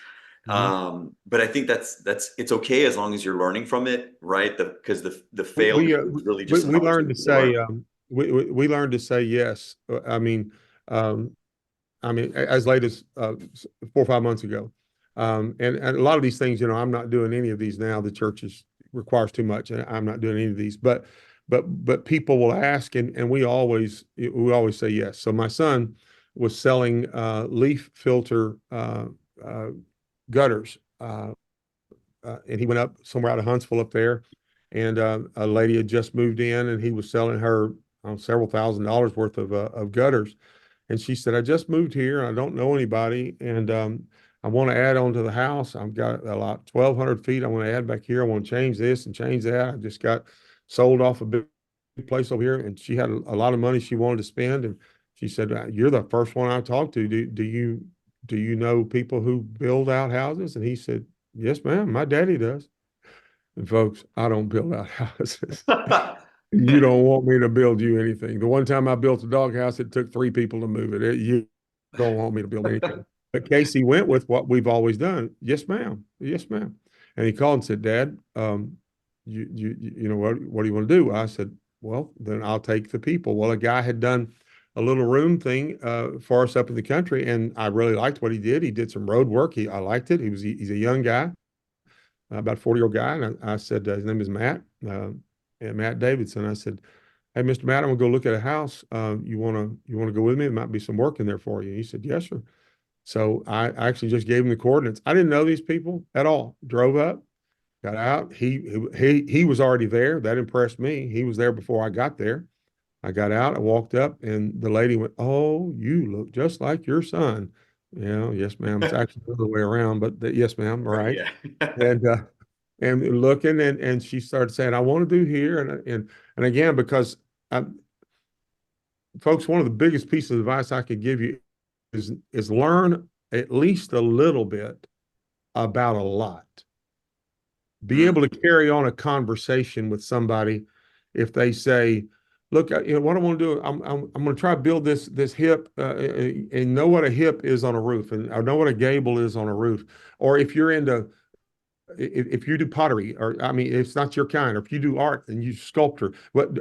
Mhm. But I think that's it's okay as long as you're learning from it, right? Because the We failure we, uh, was really we just an we learned to opportunity to learn. say we learned to say yes. I mean, um, I mean, as late as 4 or 5 months ago. And a lot of these things, I'm not doing any of these now. The church requires too much, and I'm not doing any of these. But people will ask, and we always say yes. So my son was selling leaf filter uh, gutters, and he went up somewhere out of Huntsville up there, and a lady had just moved in, and he was selling her several $1,000s worth of gutters. And she said, I just moved here and I don't know anybody. And I want to add on to the house. I've got a lot, 1,200 feet. I want to add back here. I want to change this and change that. I just got sold off a big place over here. And she had a lot of money she wanted to spend. And she said, you're the first one I talked to. Do you know people who build out houses? And he said, yes, ma'am. My daddy does. And folks, I don't build out houses. You don't want me to build you anything. The one time I built a doghouse, it took 3 people to move it. You don't want me to build anything. But Casey went with what we've always done. Yes, ma'am. Yes, ma'am. And he called and said, Dad, you know what do you want to do? I said, well, then I'll take the people. Well, a guy had done a little room thing for us up in the country, and I really liked what he did. He did some road work. I liked it. He's a young guy, about a 40-year-old guy. And I said, his name is Matt. And Matt Davidson. I said, hey, Mr. Matt, I'm gonna go look at a house. You wanna go with me? There might be some work in there for you. He said, yes, sir. So I actually just gave him the coordinates. I didn't know these people at all. Drove up, got out. He was already there. That impressed me. He was there before I got there. I got out, I walked up, and the lady went, oh, you look just like your son. Yes, ma'am. It's actually the other way around, but yes, ma'am. All right. Yeah. And looking, and she started saying, I want to do here. And again, because folks, one of the biggest pieces of advice I could give you is learn at least a little bit about a lot. Be able to carry on a conversation with somebody if they say, look, what I want to do, I'm going to try to build this hip and know what a hip is on a roof, and I know what a gable is on a roof. Or if you do pottery, or I mean, it's not your kind, or if you do art and you sculptor, but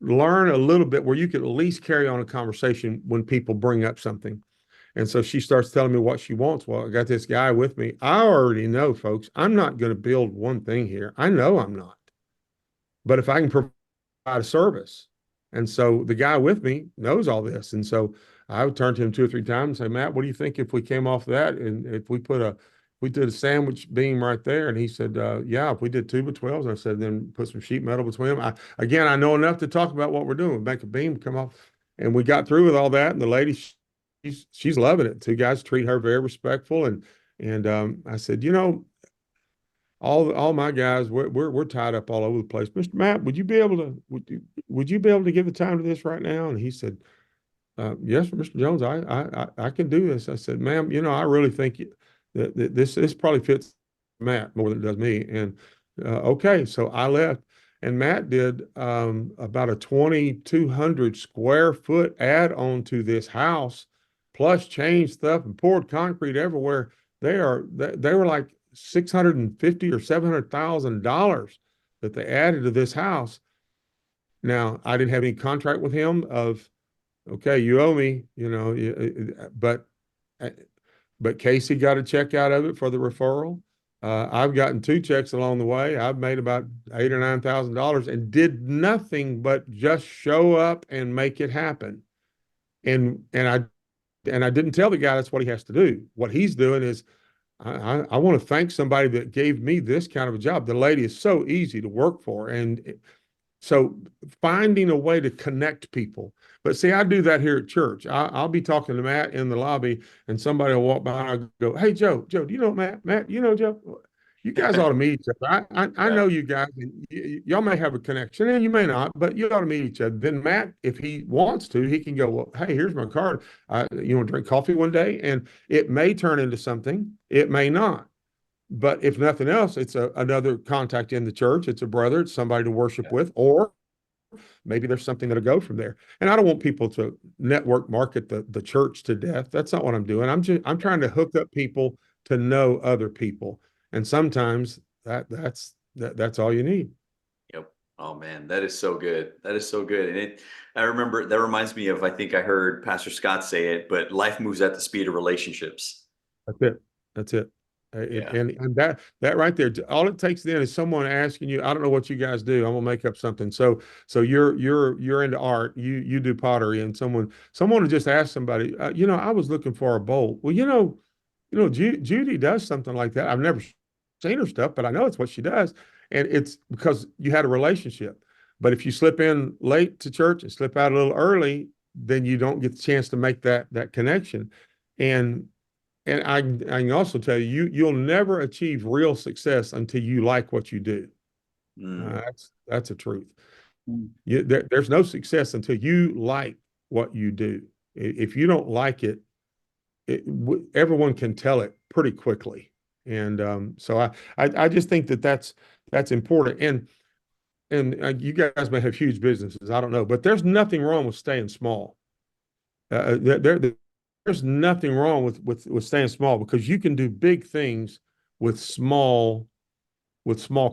learn a little bit where you can at least carry on a conversation when people bring up something. And so she starts telling me what she wants. Well, I got this guy with me. I already know, folks, I'm not going to build one thing here. I know I'm not. But if I can provide a service. And so the guy with me knows all this. And so I would turn to him 2 or 3 times and say, Matt, what do you think if we came off that and if we did a sandwich beam right there? And he said, yeah, if we did 2 by 12s. I said, then put some sheet metal between them. I know enough to talk about what we're doing. We make a beam come off. And we got through with all that. And the lady, she's loving it. 2 guys treat her very respectful. And I said, all my guys, we're tied up all over the place. Mr. Matt, would you be able to give the time to this right now? And he said, yes, Mr. Jones, I can do this. I said, ma'am, I really think that this probably fits Matt more than it does me. And okay, so I left, and Matt did about a 2,200 square foot add on to this house, plus changed stuff and poured concrete everywhere. They were like $650,000 or $700,000 that they added to this house. Now, I didn't have any contract with him of, okay, you owe me, but Casey got a check out of it for the referral. I've gotten 2 checks along the way. I've made about $8,000 or $9,000 and did nothing but just show up and make it happen. And I didn't tell the guy that's what he has to do. What he's doing is, I want to thank somebody that gave me this kind of a job. The lady is so easy to work for. And so finding a way to connect people. But see, I do that here at church. I'll be talking to Matt in the lobby, and somebody will walk by and I'll go, hey, Joe, do you know Matt? Matt, you know Joe? You guys ought to meet each other. I know you guys, and y'all may have a connection, and you may not, but you ought to meet each other. Then Matt, if he wants to, he can go, well, hey, here's my card. You want to drink coffee one day? And it may turn into something. It may not. But if nothing else, it's another contact in the church. It's a brother. It's somebody to worship with, or maybe there's something that'll go from there. And I don't want people to network market the church to death. That's not what I'm doing. I'm trying to hook up people to know other people. And sometimes that's all you need. Yep. Oh man, that is so good. That is so good. And I remember that reminds me of, I think I heard Pastor Scott say it, but life moves at the speed of relationships. That's it. That's it. Yeah. And that right there, all it takes then is someone asking you, I don't know what you guys do. I'm gonna make up something. So you're into art. You do pottery, and someone will just ask somebody, I was looking for a bowl. Well, Judy does something like that. I've never seen her stuff, but I know it's what she does, and it's because you had a relationship. But if you slip in late to church and slip out a little early, then you don't get the chance to make that connection. And and I can also tell you, you'll never achieve real success until you like what you do. Mm. That's a truth. There's no success until you like what you do. If you don't like it, everyone can tell it pretty quickly. And so I just think that's important. And you guys may have huge businesses. I don't know, but there's nothing wrong with staying small. There's nothing wrong with staying small because you can do big things with small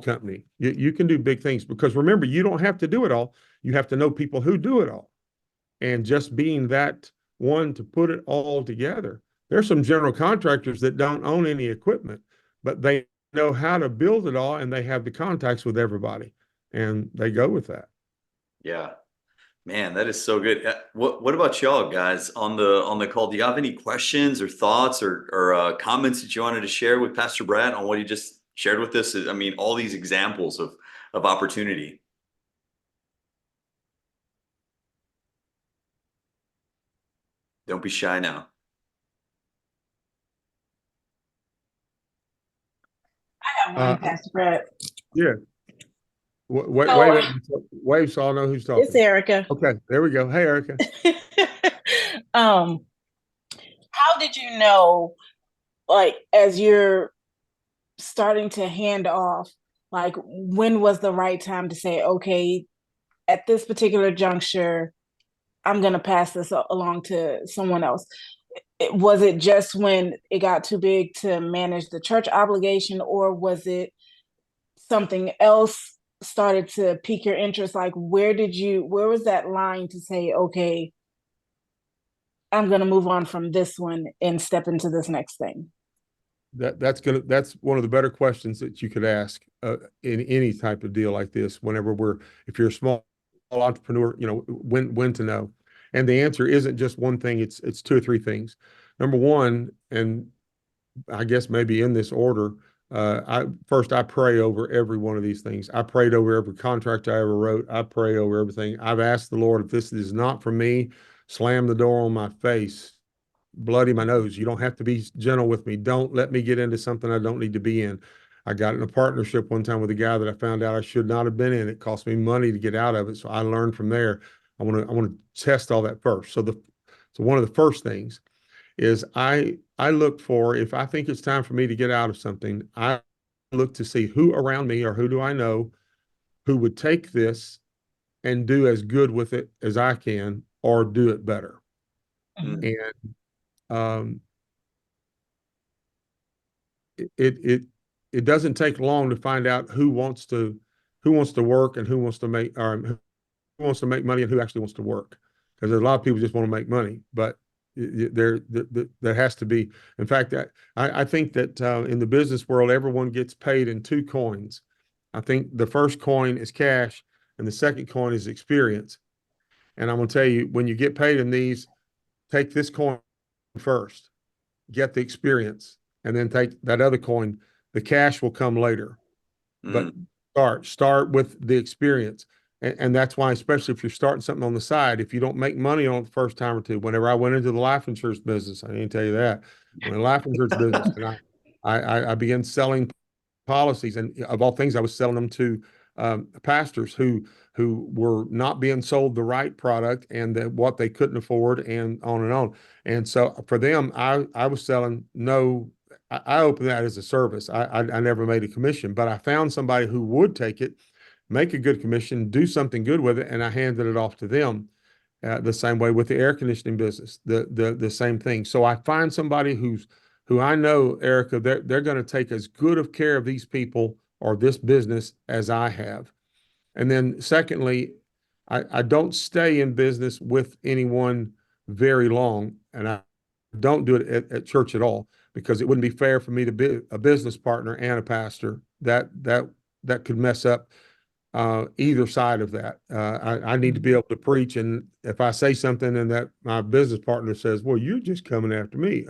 company. You can do big things because remember, you don't have to do it all. You have to know people who do it all. And just being that one to put it all together. There's some general contractors that don't own any equipment, but they know how to build it all and they have the contacts with everybody and they go with that. Yeah. Man, that is so good. What about y'all guys on the call? Do you have any questions or thoughts or comments that you wanted to share with Pastor Brad on what he just shared with us? I mean, all these examples of opportunity. Don't be shy now. I have one, Pastor Brett. Yeah. Wait, So, wait, so I'll know who's talking. it's Erica. Okay, there we go. Hey, Erica. How did you know, like, as you're starting to hand off, like, when was the right time to say, okay, at this particular juncture, I'm going to pass this along to someone else? Was it just when it got too big to manage the church obligation, or was it something else started to pique your interest? Like, where was that line to say, okay, I'm going to move on from this one and step into this next thing? That's one of the better questions that you could ask in any type of deal like this. If you're a small entrepreneur, when to know. And the answer isn't just one thing. It's two or three things. Number one, and I guess maybe in this order, I pray over every one of these things. I prayed over every contract I ever wrote. I pray over everything. I've asked the Lord, if this is not for me, slam the door on my face, bloody my nose. You don't have to be gentle with me. Don't let me get into something I don't need to be in. I got in a partnership one time with a guy that I found out I should not have been in. It cost me money to get out of it. So I learned from there. I want to test all that first. So one of the first things is I look for, if I think it's time for me to get out of something, I look to see who around me or who do I know who would take this and do as good with it as I can or do it better. Mm. And um, it doesn't take long to find out who wants to work and who wants to make money and who actually wants to work, because a lot of people just want to make money, but there has to be. In fact, I think that in the business world, everyone gets paid in two coins. I think the first coin is cash, and the second coin is experience. And I'm going to tell you, when you get paid in these, take this coin first, get the experience, and then take that other coin. The cash will come later, but start with the experience. And that's why, especially if you're starting something on the side, if you don't make money on it the first time or two, whenever I went into the life insurance business, I didn't tell you that, when the life insurance business, and I began selling policies, and of all things, I was selling them to pastors who were not being sold the right product and what they couldn't afford, and on and on. And so for them, I was selling no. I opened that as a service. I never made a commission, but I found somebody who would take it, make a good commission, do something good with it, and I handed it off to them. The same way with the air conditioning business, the same thing. So I find somebody who I know, Erica, they're going to take as good of care of these people or this business as I have. And then secondly, I don't stay in business with anyone very long, and I don't do it at church at all because it wouldn't be fair for me to be a business partner and a pastor. That could mess up either side of that. I need to be able to preach, and if I say something and that my business partner says, "Well, you're just coming after me,"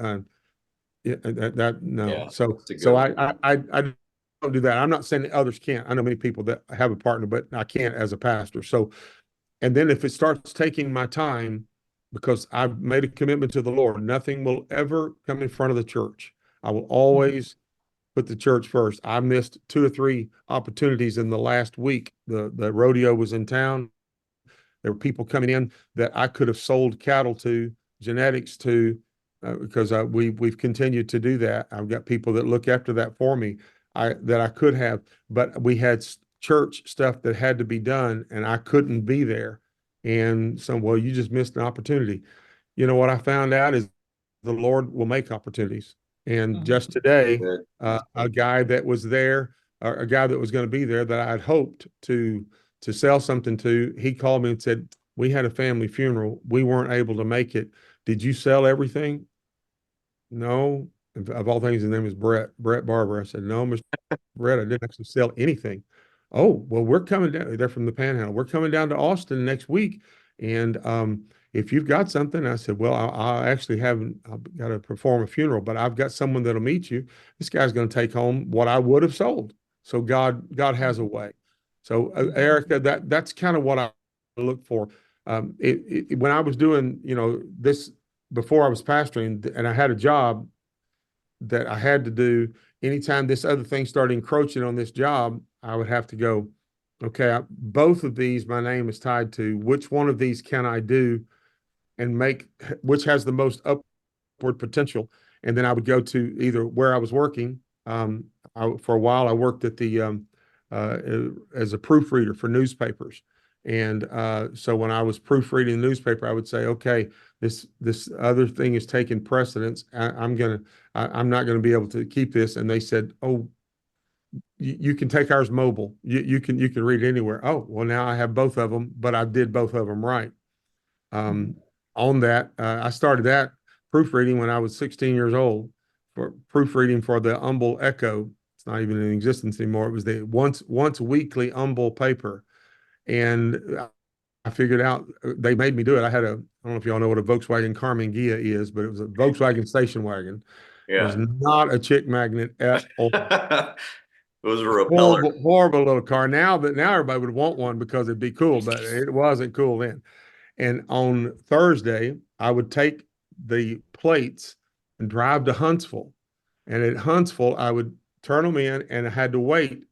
yeah, that no. Yeah, So that's a so good one. I don't do that. I'm not saying that others can't. I know many people that have a partner, but I can't as a pastor. So, and then if it starts taking my time, because I've made a commitment to the Lord, nothing will ever come in front of the church. I will always put the church first. I missed 2 or 3 opportunities in the last week. The rodeo was in town. There were people coming in that I could have sold cattle to, genetics to, because we've continued to do that. I've got people that look after that for me. I could have, but we had church stuff that had to be done, and I couldn't be there. And so, well, you just missed an opportunity. You know what I found out is the Lord will make opportunities. And just today, Good. a guy that was there, or a guy that was going to be there that I had hoped to sell something to, he called me and said, "We had a family funeral. We weren't able to make it. Did you sell everything?" No. Of all things, his name is Brett Barber. I said, "No, Mr. Brett, I didn't actually sell anything." "Oh, well, we're coming down." They're from the Panhandle. "We're coming down to Austin next week. And if you've got something," I said, "Well, I actually haven't, I've got to perform a funeral, but I've got someone that'll meet you. This guy's going to take home what I would have sold." So God has a way. So Erica, that's kind of what I look for. When I was doing, this before I was pastoring, and I had a job that I had to do, anytime this other thing started encroaching on this job, I would have to go, okay, both of these my name is tied to. Which one of these can I do and make, which has the most upward potential? And then I would go to either where I was working. For a while, I worked at the uh, as a proofreader for newspapers. And so when I was proofreading the newspaper, I would say, okay, this other thing is taking precedence. I'm not gonna be able to keep this. And they said, "Oh, you can take ours mobile. You can read it anywhere." Oh, well, now I have both of them, but I did both of them right. Um, on that, I started that proofreading when I was 16 years old, for proofreading for the Humble Echo. It's not even in existence anymore. It was the once weekly Humble paper, and I figured out, they made me do it. I don't know if y'all know what a Volkswagen Carmen Ghia is, but it was a Volkswagen station wagon. It was Yeah. not a chick magnet at all. It was a repeller. Horrible, horrible little car. Now everybody would want one because it'd be cool, but it wasn't cool then. And on Thursday, I would take the plates and drive to Huntsville. And at Huntsville, I would turn them in, and I had to wait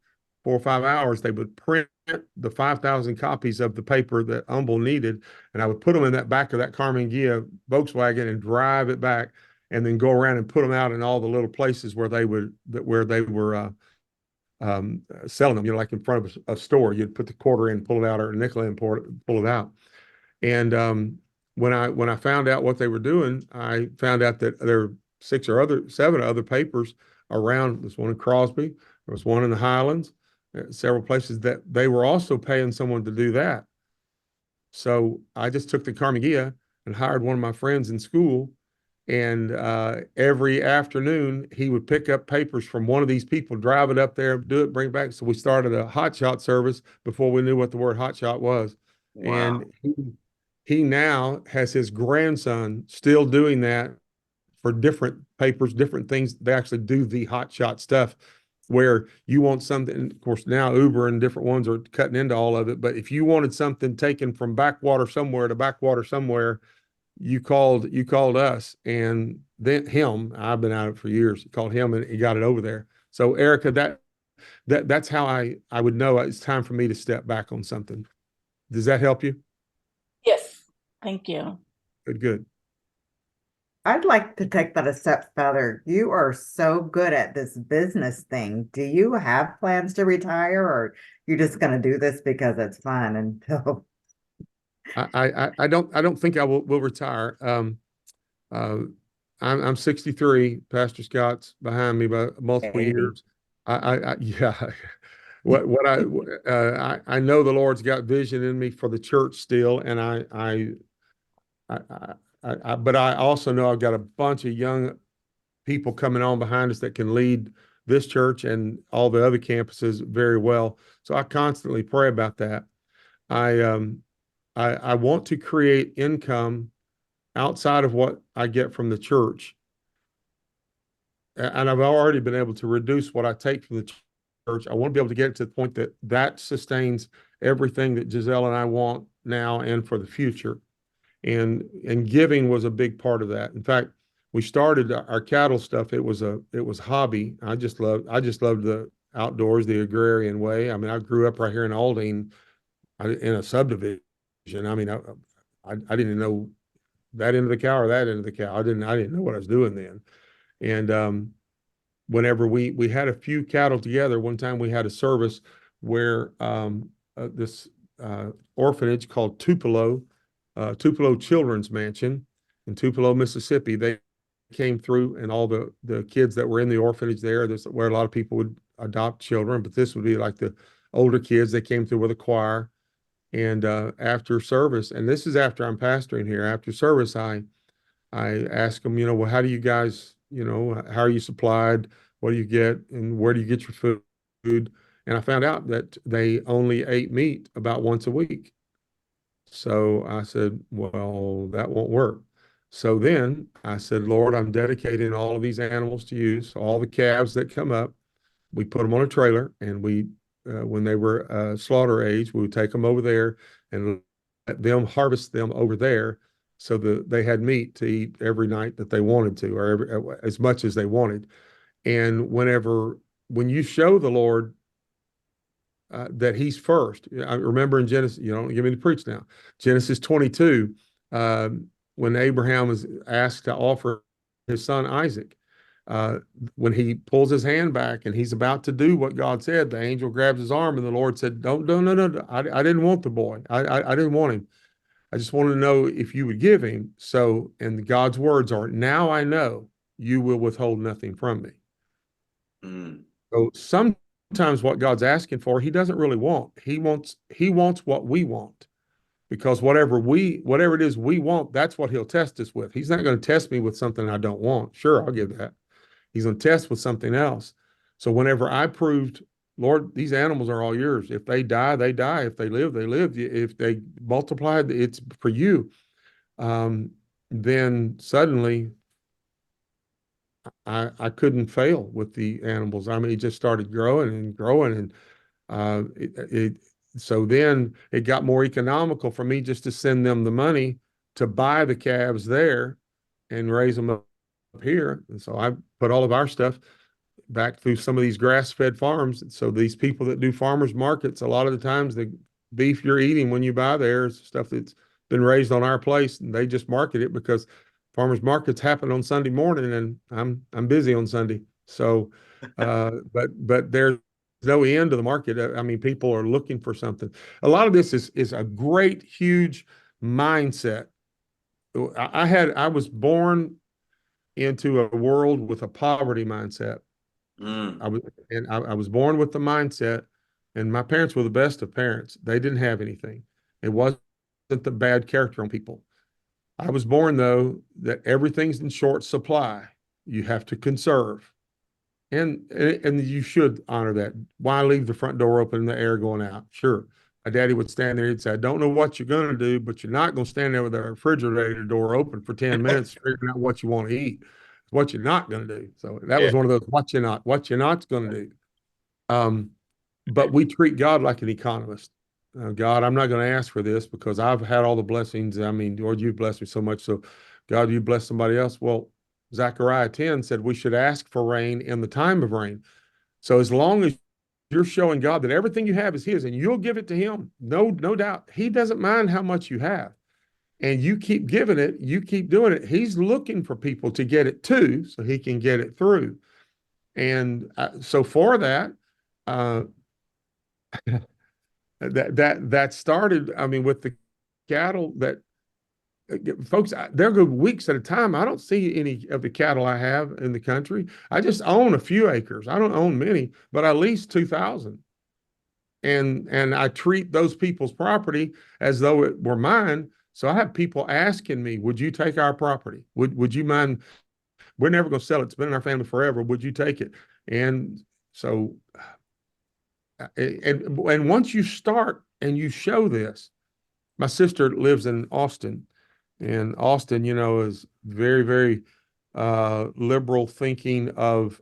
4 or 5 hours. They would print the 5,000 copies of the paper that Humble needed. And I would put them in that back of that Carmen Ghia Volkswagen and drive it back, and then go around and put them out in all the little places where they were selling them, like in front of a store. You'd put the quarter in, pull it out, or a nickel in, pull it out. And when I found out what they were doing, I found out that there were 7 other papers around. There's one in Crosby, there was one in the Highlands, several places that they were also paying someone to do that. So I just took the Carmen Ghia and hired one of my friends in school. And every afternoon, he would pick up papers from one of these people, drive it up there, do it, bring it back. So we started a hot shot service before we knew what the word hot shot was. Wow. And he now has his grandson still doing that for different papers, different things. They actually do the hot shot stuff where you want something. Of course, now Uber and different ones are cutting into all of it. But if you wanted something taken from backwater somewhere to backwater somewhere, you called us, and then him. I've been at it for years. Called him, and he got it over there. So Erica, that's how I would know it's time for me to step back on something. Does that help you? Yes, thank you. Good, good. I'd like to take that a step further. You are so good at this business thing. Do you have plans to retire, or you're just going to do this because it's fun until? I don't think I will retire. Uh, I'm 63. Pastor Scott's behind me by multiple Baby. years. Yeah. I know the Lord's got vision in me for the church still, and but I also know I've got a bunch of young people coming on behind us that can lead this church and all the other campuses very well. So I constantly pray about that. I um I want to create income outside of what I get from the church. And I've already been able to reduce what I take from the church. I want to be able to get it to the point that that sustains everything that Giselle and I want now and for the future. And giving was a big part of that. In fact, we started our cattle stuff. It was hobby. I just loved the outdoors, the agrarian way. I mean, I grew up right here in Aldine in a subdivision. I mean, I didn't know that end of the cow or that end of the cow. I didn't know what I was doing then. And whenever we had a few cattle together, one time we had a service where this orphanage called Tupelo Children's Mansion in Tupelo, Mississippi, they came through, and all the kids that were in the orphanage there, this where a lot of people would adopt children, but this would be like the older kids. They came through with a choir, and after service, and this is after I'm pastoring here. After service, I ask them, well, how do you guys, how are you supplied? What do you get, and where do you get your food? And I found out that they only ate meat about once a week. So I said, well, that won't work. So then I said, Lord, I'm dedicating all of these animals to you. So all the calves that come up, we put them on a trailer, and when they were slaughter age, we would take them over there and let them harvest them over there, so that they had meat to eat every night that they wanted to, or as much as they wanted. And when you show the Lord that He's first, I remember in Genesis, you don't give me to preach now. Genesis 22, when Abraham was asked to offer his son Isaac, when he pulls his hand back and he's about to do what God said, the angel grabs his arm, and the Lord said, "Don't, no, no, no, I didn't want the boy. I didn't want him. I just wanted to know if you would give him." So, and God's words are, "Now I know you will withhold nothing from me." Mm. So sometimes what God's asking for, He doesn't really want. He wants what we want, because whatever it is we want, that's what He'll test us with. He's not going to test me with something I don't want. Sure, I'll give that. He's going to test with something else. So whenever I proved, Lord, these animals are all yours. If they die, they die. If they live, they live. If they multiply, it's for you. Then suddenly I couldn't fail with the animals. I mean, it just started growing and growing, and so then it got more economical for me just to send them the money to buy the calves there and raise them up here. And so I put all of our stuff back through some of these grass-fed farms. So these people that do farmers markets, a lot of the times the beef you're eating when you buy there is stuff that's been raised on our place, and they just market it because farmers markets happen on Sunday morning, and I'm busy on Sunday. So, but there's no end to the market. I mean, people are looking for something. A lot of this is a great, huge mindset. I was born into a world with a poverty mindset. Mm. I was born with the mindset, and my parents were the best of parents. They didn't have anything. It wasn't the bad character on people. I was born, though, that everything's in short supply. You have to conserve. And you should honor that. Why leave the front door open and the air going out? Sure. My daddy would stand there and say, "I don't know what you're going to do, but you're not going to stand there with the refrigerator door open for 10 minutes figuring out what you want to eat. It's what you're not going to do." So that Yeah. was one of those what you're not going to do. But we treat God like an economist. God, I'm not going to ask for this because I've had all the blessings. I mean, Lord, you've blessed me so much. So, God, you bless somebody else. Well, Zechariah 10 said we should ask for rain in the time of rain. So, as long as you're showing God that everything you have is His and you'll give it to Him, no doubt. He doesn't mind how much you have. And you keep giving it, you keep doing it. He's looking for people to get it too, so He can get it through. And so, for that, uh, that started, I mean, with the cattle that folks, they'll go weeks at a time. I don't see any of the cattle I have in the country. I just own a few acres. I don't own many, but at least 2,000. and I treat those people's property as though it were mine. So I have people asking me, would you take our property? Would you mind? We're never going to sell it. It's been in our family forever. Would you take it? And so, and once you start and you show this, my sister lives in Austin, and Austin, you know, is very, very liberal thinking of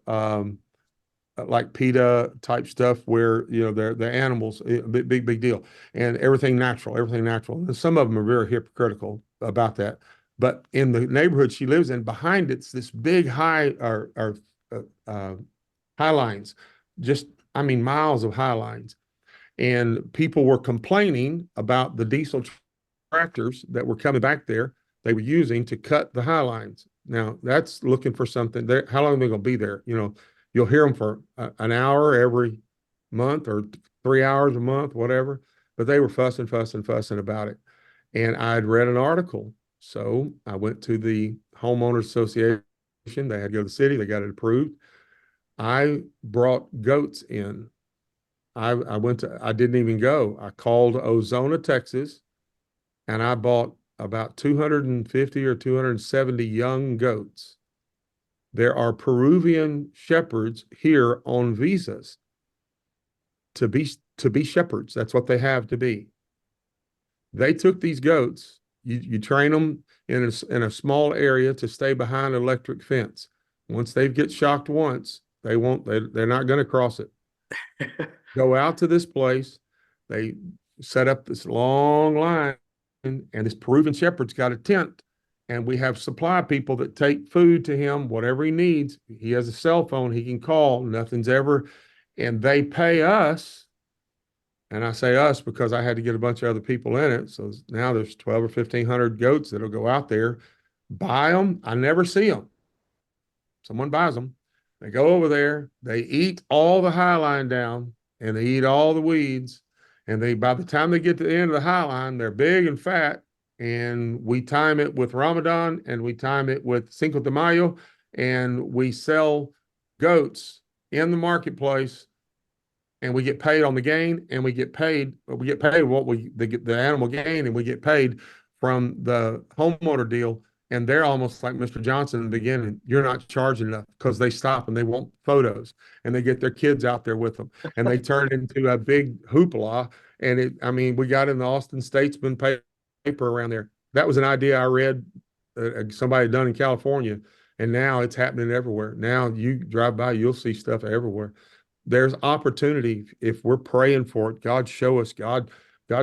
like PETA type stuff where, you know, they're animals, big deal, and everything natural, everything natural. And some of them are very hypocritical about that. But in the neighborhood she lives in, behind it's this big uh, uh, high lines, just, I mean, miles of high lines. And people were complaining about the diesel tractors that were coming back there, they were using to cut the high lines. Now that's looking for something there. How long are they going to be there? You know, you'll hear them for an hour every month or 3 hours a month, whatever. But they were fussing about it. And I'd read an article. So I went to the homeowners association. They had to go to the city. They got it approved. I brought goats in. I didn't even go. I called Ozona, Texas, and I bought about 250 or 270 young goats. There are Peruvian shepherds here on visas to be shepherds. That's what they have to be. They took these goats. You train them in a small area to stay behind an electric fence. Once they get shocked once, they're not going to cross it. Go out to this place. They set up this long line, and this Peruvian shepherd's got a tent, and we have supply people that take food to him, whatever he needs. He has a cell phone he can call. Nothing's ever, and they pay us. And I say us because I had to get a bunch of other people in it. So now there's 12 or 1,500 goats that'll go out there, buy them. I never see them. Someone buys them. They go over there. They eat all the high line down, and they eat all the weeds. And by the time they get to the end of the high line, they're big and fat. And we time it with Ramadan, and we time it with Cinco de Mayo, and we sell goats in the marketplace, and we get paid on the gain, and we get paid what the animal gain, and we get paid from the homeowner deal. And they're almost like Mr. Johnson in the beginning. You're not charging enough, because they stop and they want photos, and they get their kids out there with them, and they turn it into a big hoopla. And I mean, we got in the Austin Statesman paper around there. That was an idea I read somebody had done in California, and now it's happening everywhere. Now you drive by, you'll see stuff everywhere. There's opportunity if we're praying for it. God, show us. God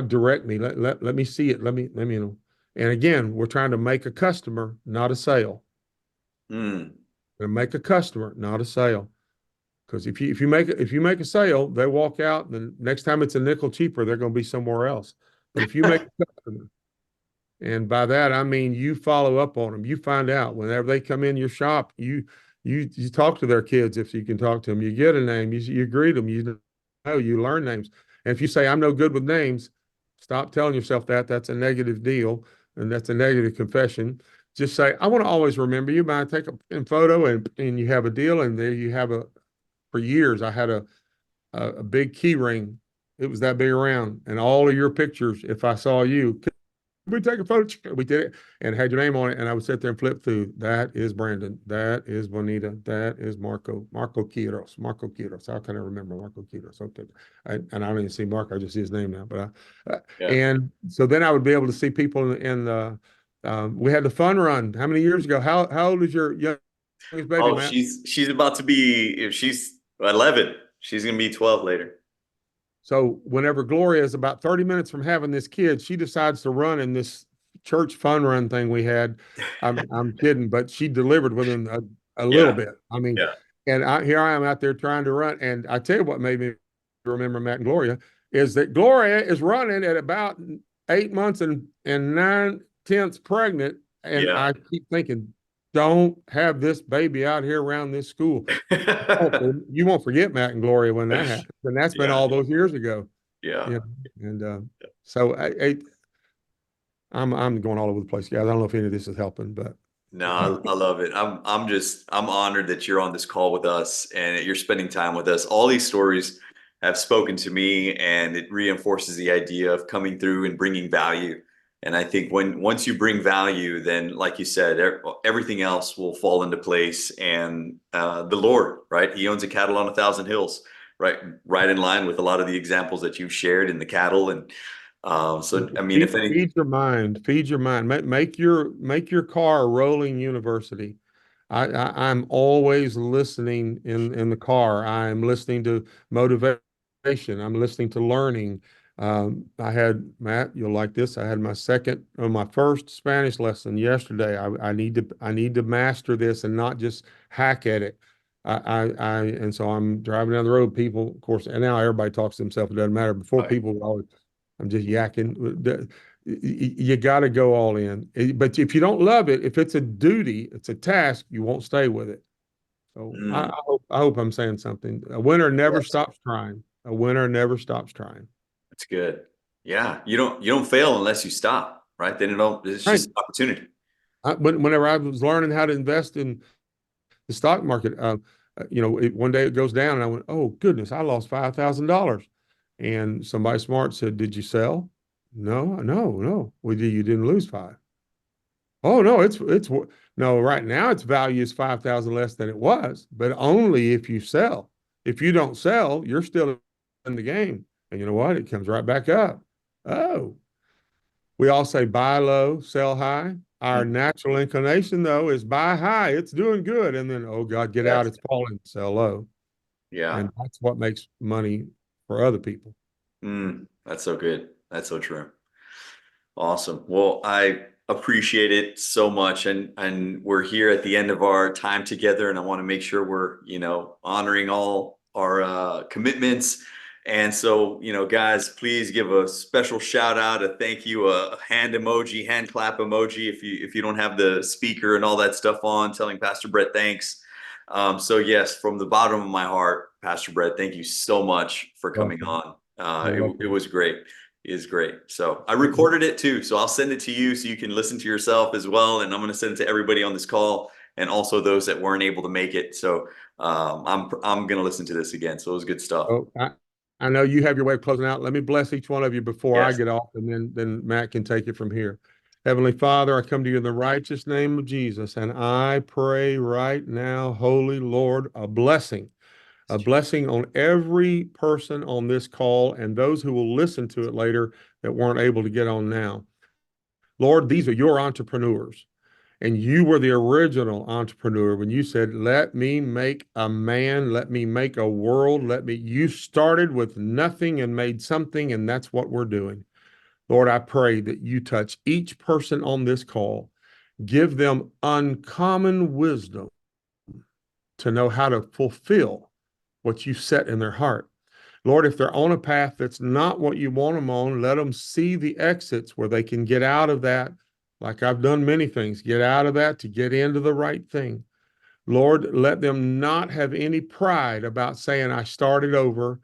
direct me. Let me see it. Let me, you know. And again, we're trying to make a customer, not a sale. Mm. And make a customer, not a sale. Because if you make a sale, they walk out, and the next time it's a nickel cheaper, they're going to be somewhere else. But if you make a customer, and by that I mean you follow up on them, you find out whenever they come in your shop, you talk to their kids if you can talk to them. You get a name, you greet them, you learn names. And if you say I'm no good with names, stop telling yourself that. That's a negative deal, and that's a negative confession. Just say, I want to always remember you. But I take a photo, and you have a deal, and there you have for years I had a big key ring. It was that big around, and all of your pictures, if I saw you, we take a photo. We did it and had your name on it. And I would sit there and flip through. That is Brandon. That is Bonita. That is Marco Quiros. Marco Quiros. How can I remember Marco Quiros? Okay. And I don't even see Marco. I just see his name now. But Yeah. And so then I would be able to see people we had the fun run. How many years ago? How old is your youngest baby, Oh, Matt? she's about to be, she's 11. She's gonna be 12 later. So whenever Gloria is about 30 minutes from having this kid, she decides to run in this church fun run thing we had. I'm kidding, but she delivered within a little Yeah. bit. I mean, Yeah. and here I am out there trying to run. And I tell you what made me remember Matt and Gloria is that Gloria is running at about 8 months and 9/10 pregnant. And Yeah. I keep thinking, don't have this baby out here around this school. You won't forget Matt and Gloria when that happens. And that's been Yeah. all those years ago. Yeah. You know? And so I'm going all over the place, guys. I don't know if any of this is helping, but No, I love it. I'm honored that you're on this call with us and that you're spending time with us. All these stories have spoken to me, and it reinforces the idea of coming through and bringing value. And I think once you bring value, then like you said, everything else will fall into place. And the Lord, right? He owns a cattle on 1,000 hills, right? Right in line with a lot of the examples that you've shared in the cattle. And so, I mean, if any, Feed your mind, feed your mind. Make your car a rolling university. I'm always listening in the car. I'm listening to motivation. I'm listening to learning. I had, Matt, you'll like this. I had my first Spanish lesson yesterday. I need to master this and not just hack at it. And so I'm driving down the road. People, of course, and now everybody talks to themselves. It doesn't matter. Before, right. people were always, I'm just yakking. You got to go all in. But if you don't love it, if it's a duty, it's a task, you won't stay with it. So I hope I'm saying something. A winner never Yes. stops trying. A winner never stops trying. That's good. Yeah, you don't fail unless you stop, right? Then it's Right. just an opportunity. Whenever I was learning how to invest in the stock market, one day it goes down, and I went, "Oh goodness, I lost $5,000." And somebody smart said, "Did you sell?" No, no, no. Well, you didn't lose five. Oh no, it's no, right now its value is 5,000 less than it was, but only if you sell. If you don't sell, you're still in the game. And you know what? It comes right back up. Oh, we all say buy low, sell high. Our Mm, natural inclination, though, is buy high. It's doing good. And then, oh God, get out. yes. It's falling, sell low. Yeah. And that's what makes money for other people. That's so good. That's so true. Awesome. Well, I appreciate it so much, and we're here at the end of our time together, and I want to make sure we're, honoring all our commitments. And so, guys, please give a special shout out, a thank you, a hand emoji, hand clap emoji if you don't have the speaker and all that stuff on, telling Pastor Brett thanks. So yes, from the bottom of my heart, Pastor Brett, thank you so much for coming Welcome. on. You're It welcome. was great. Is great. So I recorded it too. So I'll send it to you so you can listen to yourself as well. And I'm going to send it to everybody on this call and also those that weren't able to make it. So I'm going to listen to this again. So it was good stuff. Oh, I know you have your way of closing out. Let me bless each one of you before I Yes. get off, and then Matt can take it from here. Heavenly Father, I come to you in the righteous name of Jesus, and I pray right now, Holy Lord, a blessing on every person on this call and those who will listen to it later that weren't able to get on now. Lord, these are your entrepreneurs. And you were the original entrepreneur when you said, let me make a man, let me make a world, you started with nothing and made something, and that's what we're doing. Lord, I pray that you touch each person on this call, give them uncommon wisdom to know how to fulfill what you set in their heart. Lord, if they're on a path that's not what you want them on, let them see the exits where they can get out of that. Like I've done many things, get out of that to get into the right thing. Lord, let them not have any pride about saying I started over,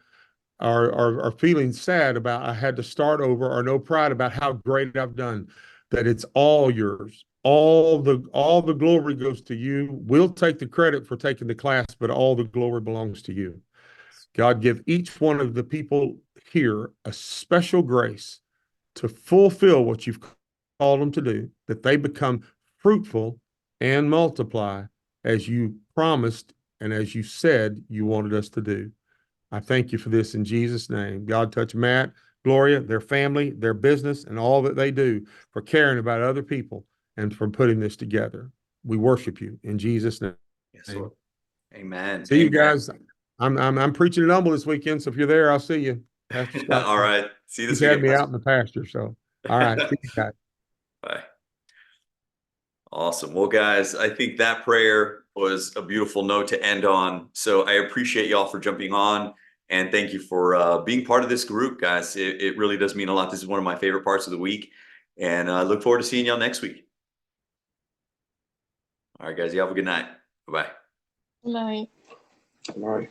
or feeling sad about I had to start over, or no pride about how great I've done. That it's all yours. All the glory goes to you. We'll take the credit for taking the class, but all the glory belongs to you. God, give each one of the people here a special grace to fulfill what you've called them to do, that they become fruitful and multiply as you promised and as you said you wanted us to do. I thank you for this in Jesus' name. God, touch Matt, Gloria, their family, their business, and all that they do for caring about other people and for putting this together. We worship you in Jesus' Yes, name. Lord. Amen. See you Amen. guys. I'm preaching at Humble this weekend, so if you're there, I'll see you. Pastor Scott, All right. See you he's this had weekend, me Pastor. out in the pasture. So, all right, see you guys. Bye. Awesome. Well, guys, I think that prayer was a beautiful note to end on. So I appreciate y'all for jumping on, and thank you for being part of this group, guys. It really does mean a lot. This is one of my favorite parts of the week, and I look forward to seeing y'all next week. All right, guys, you have a good night. Bye-bye. Right. All right.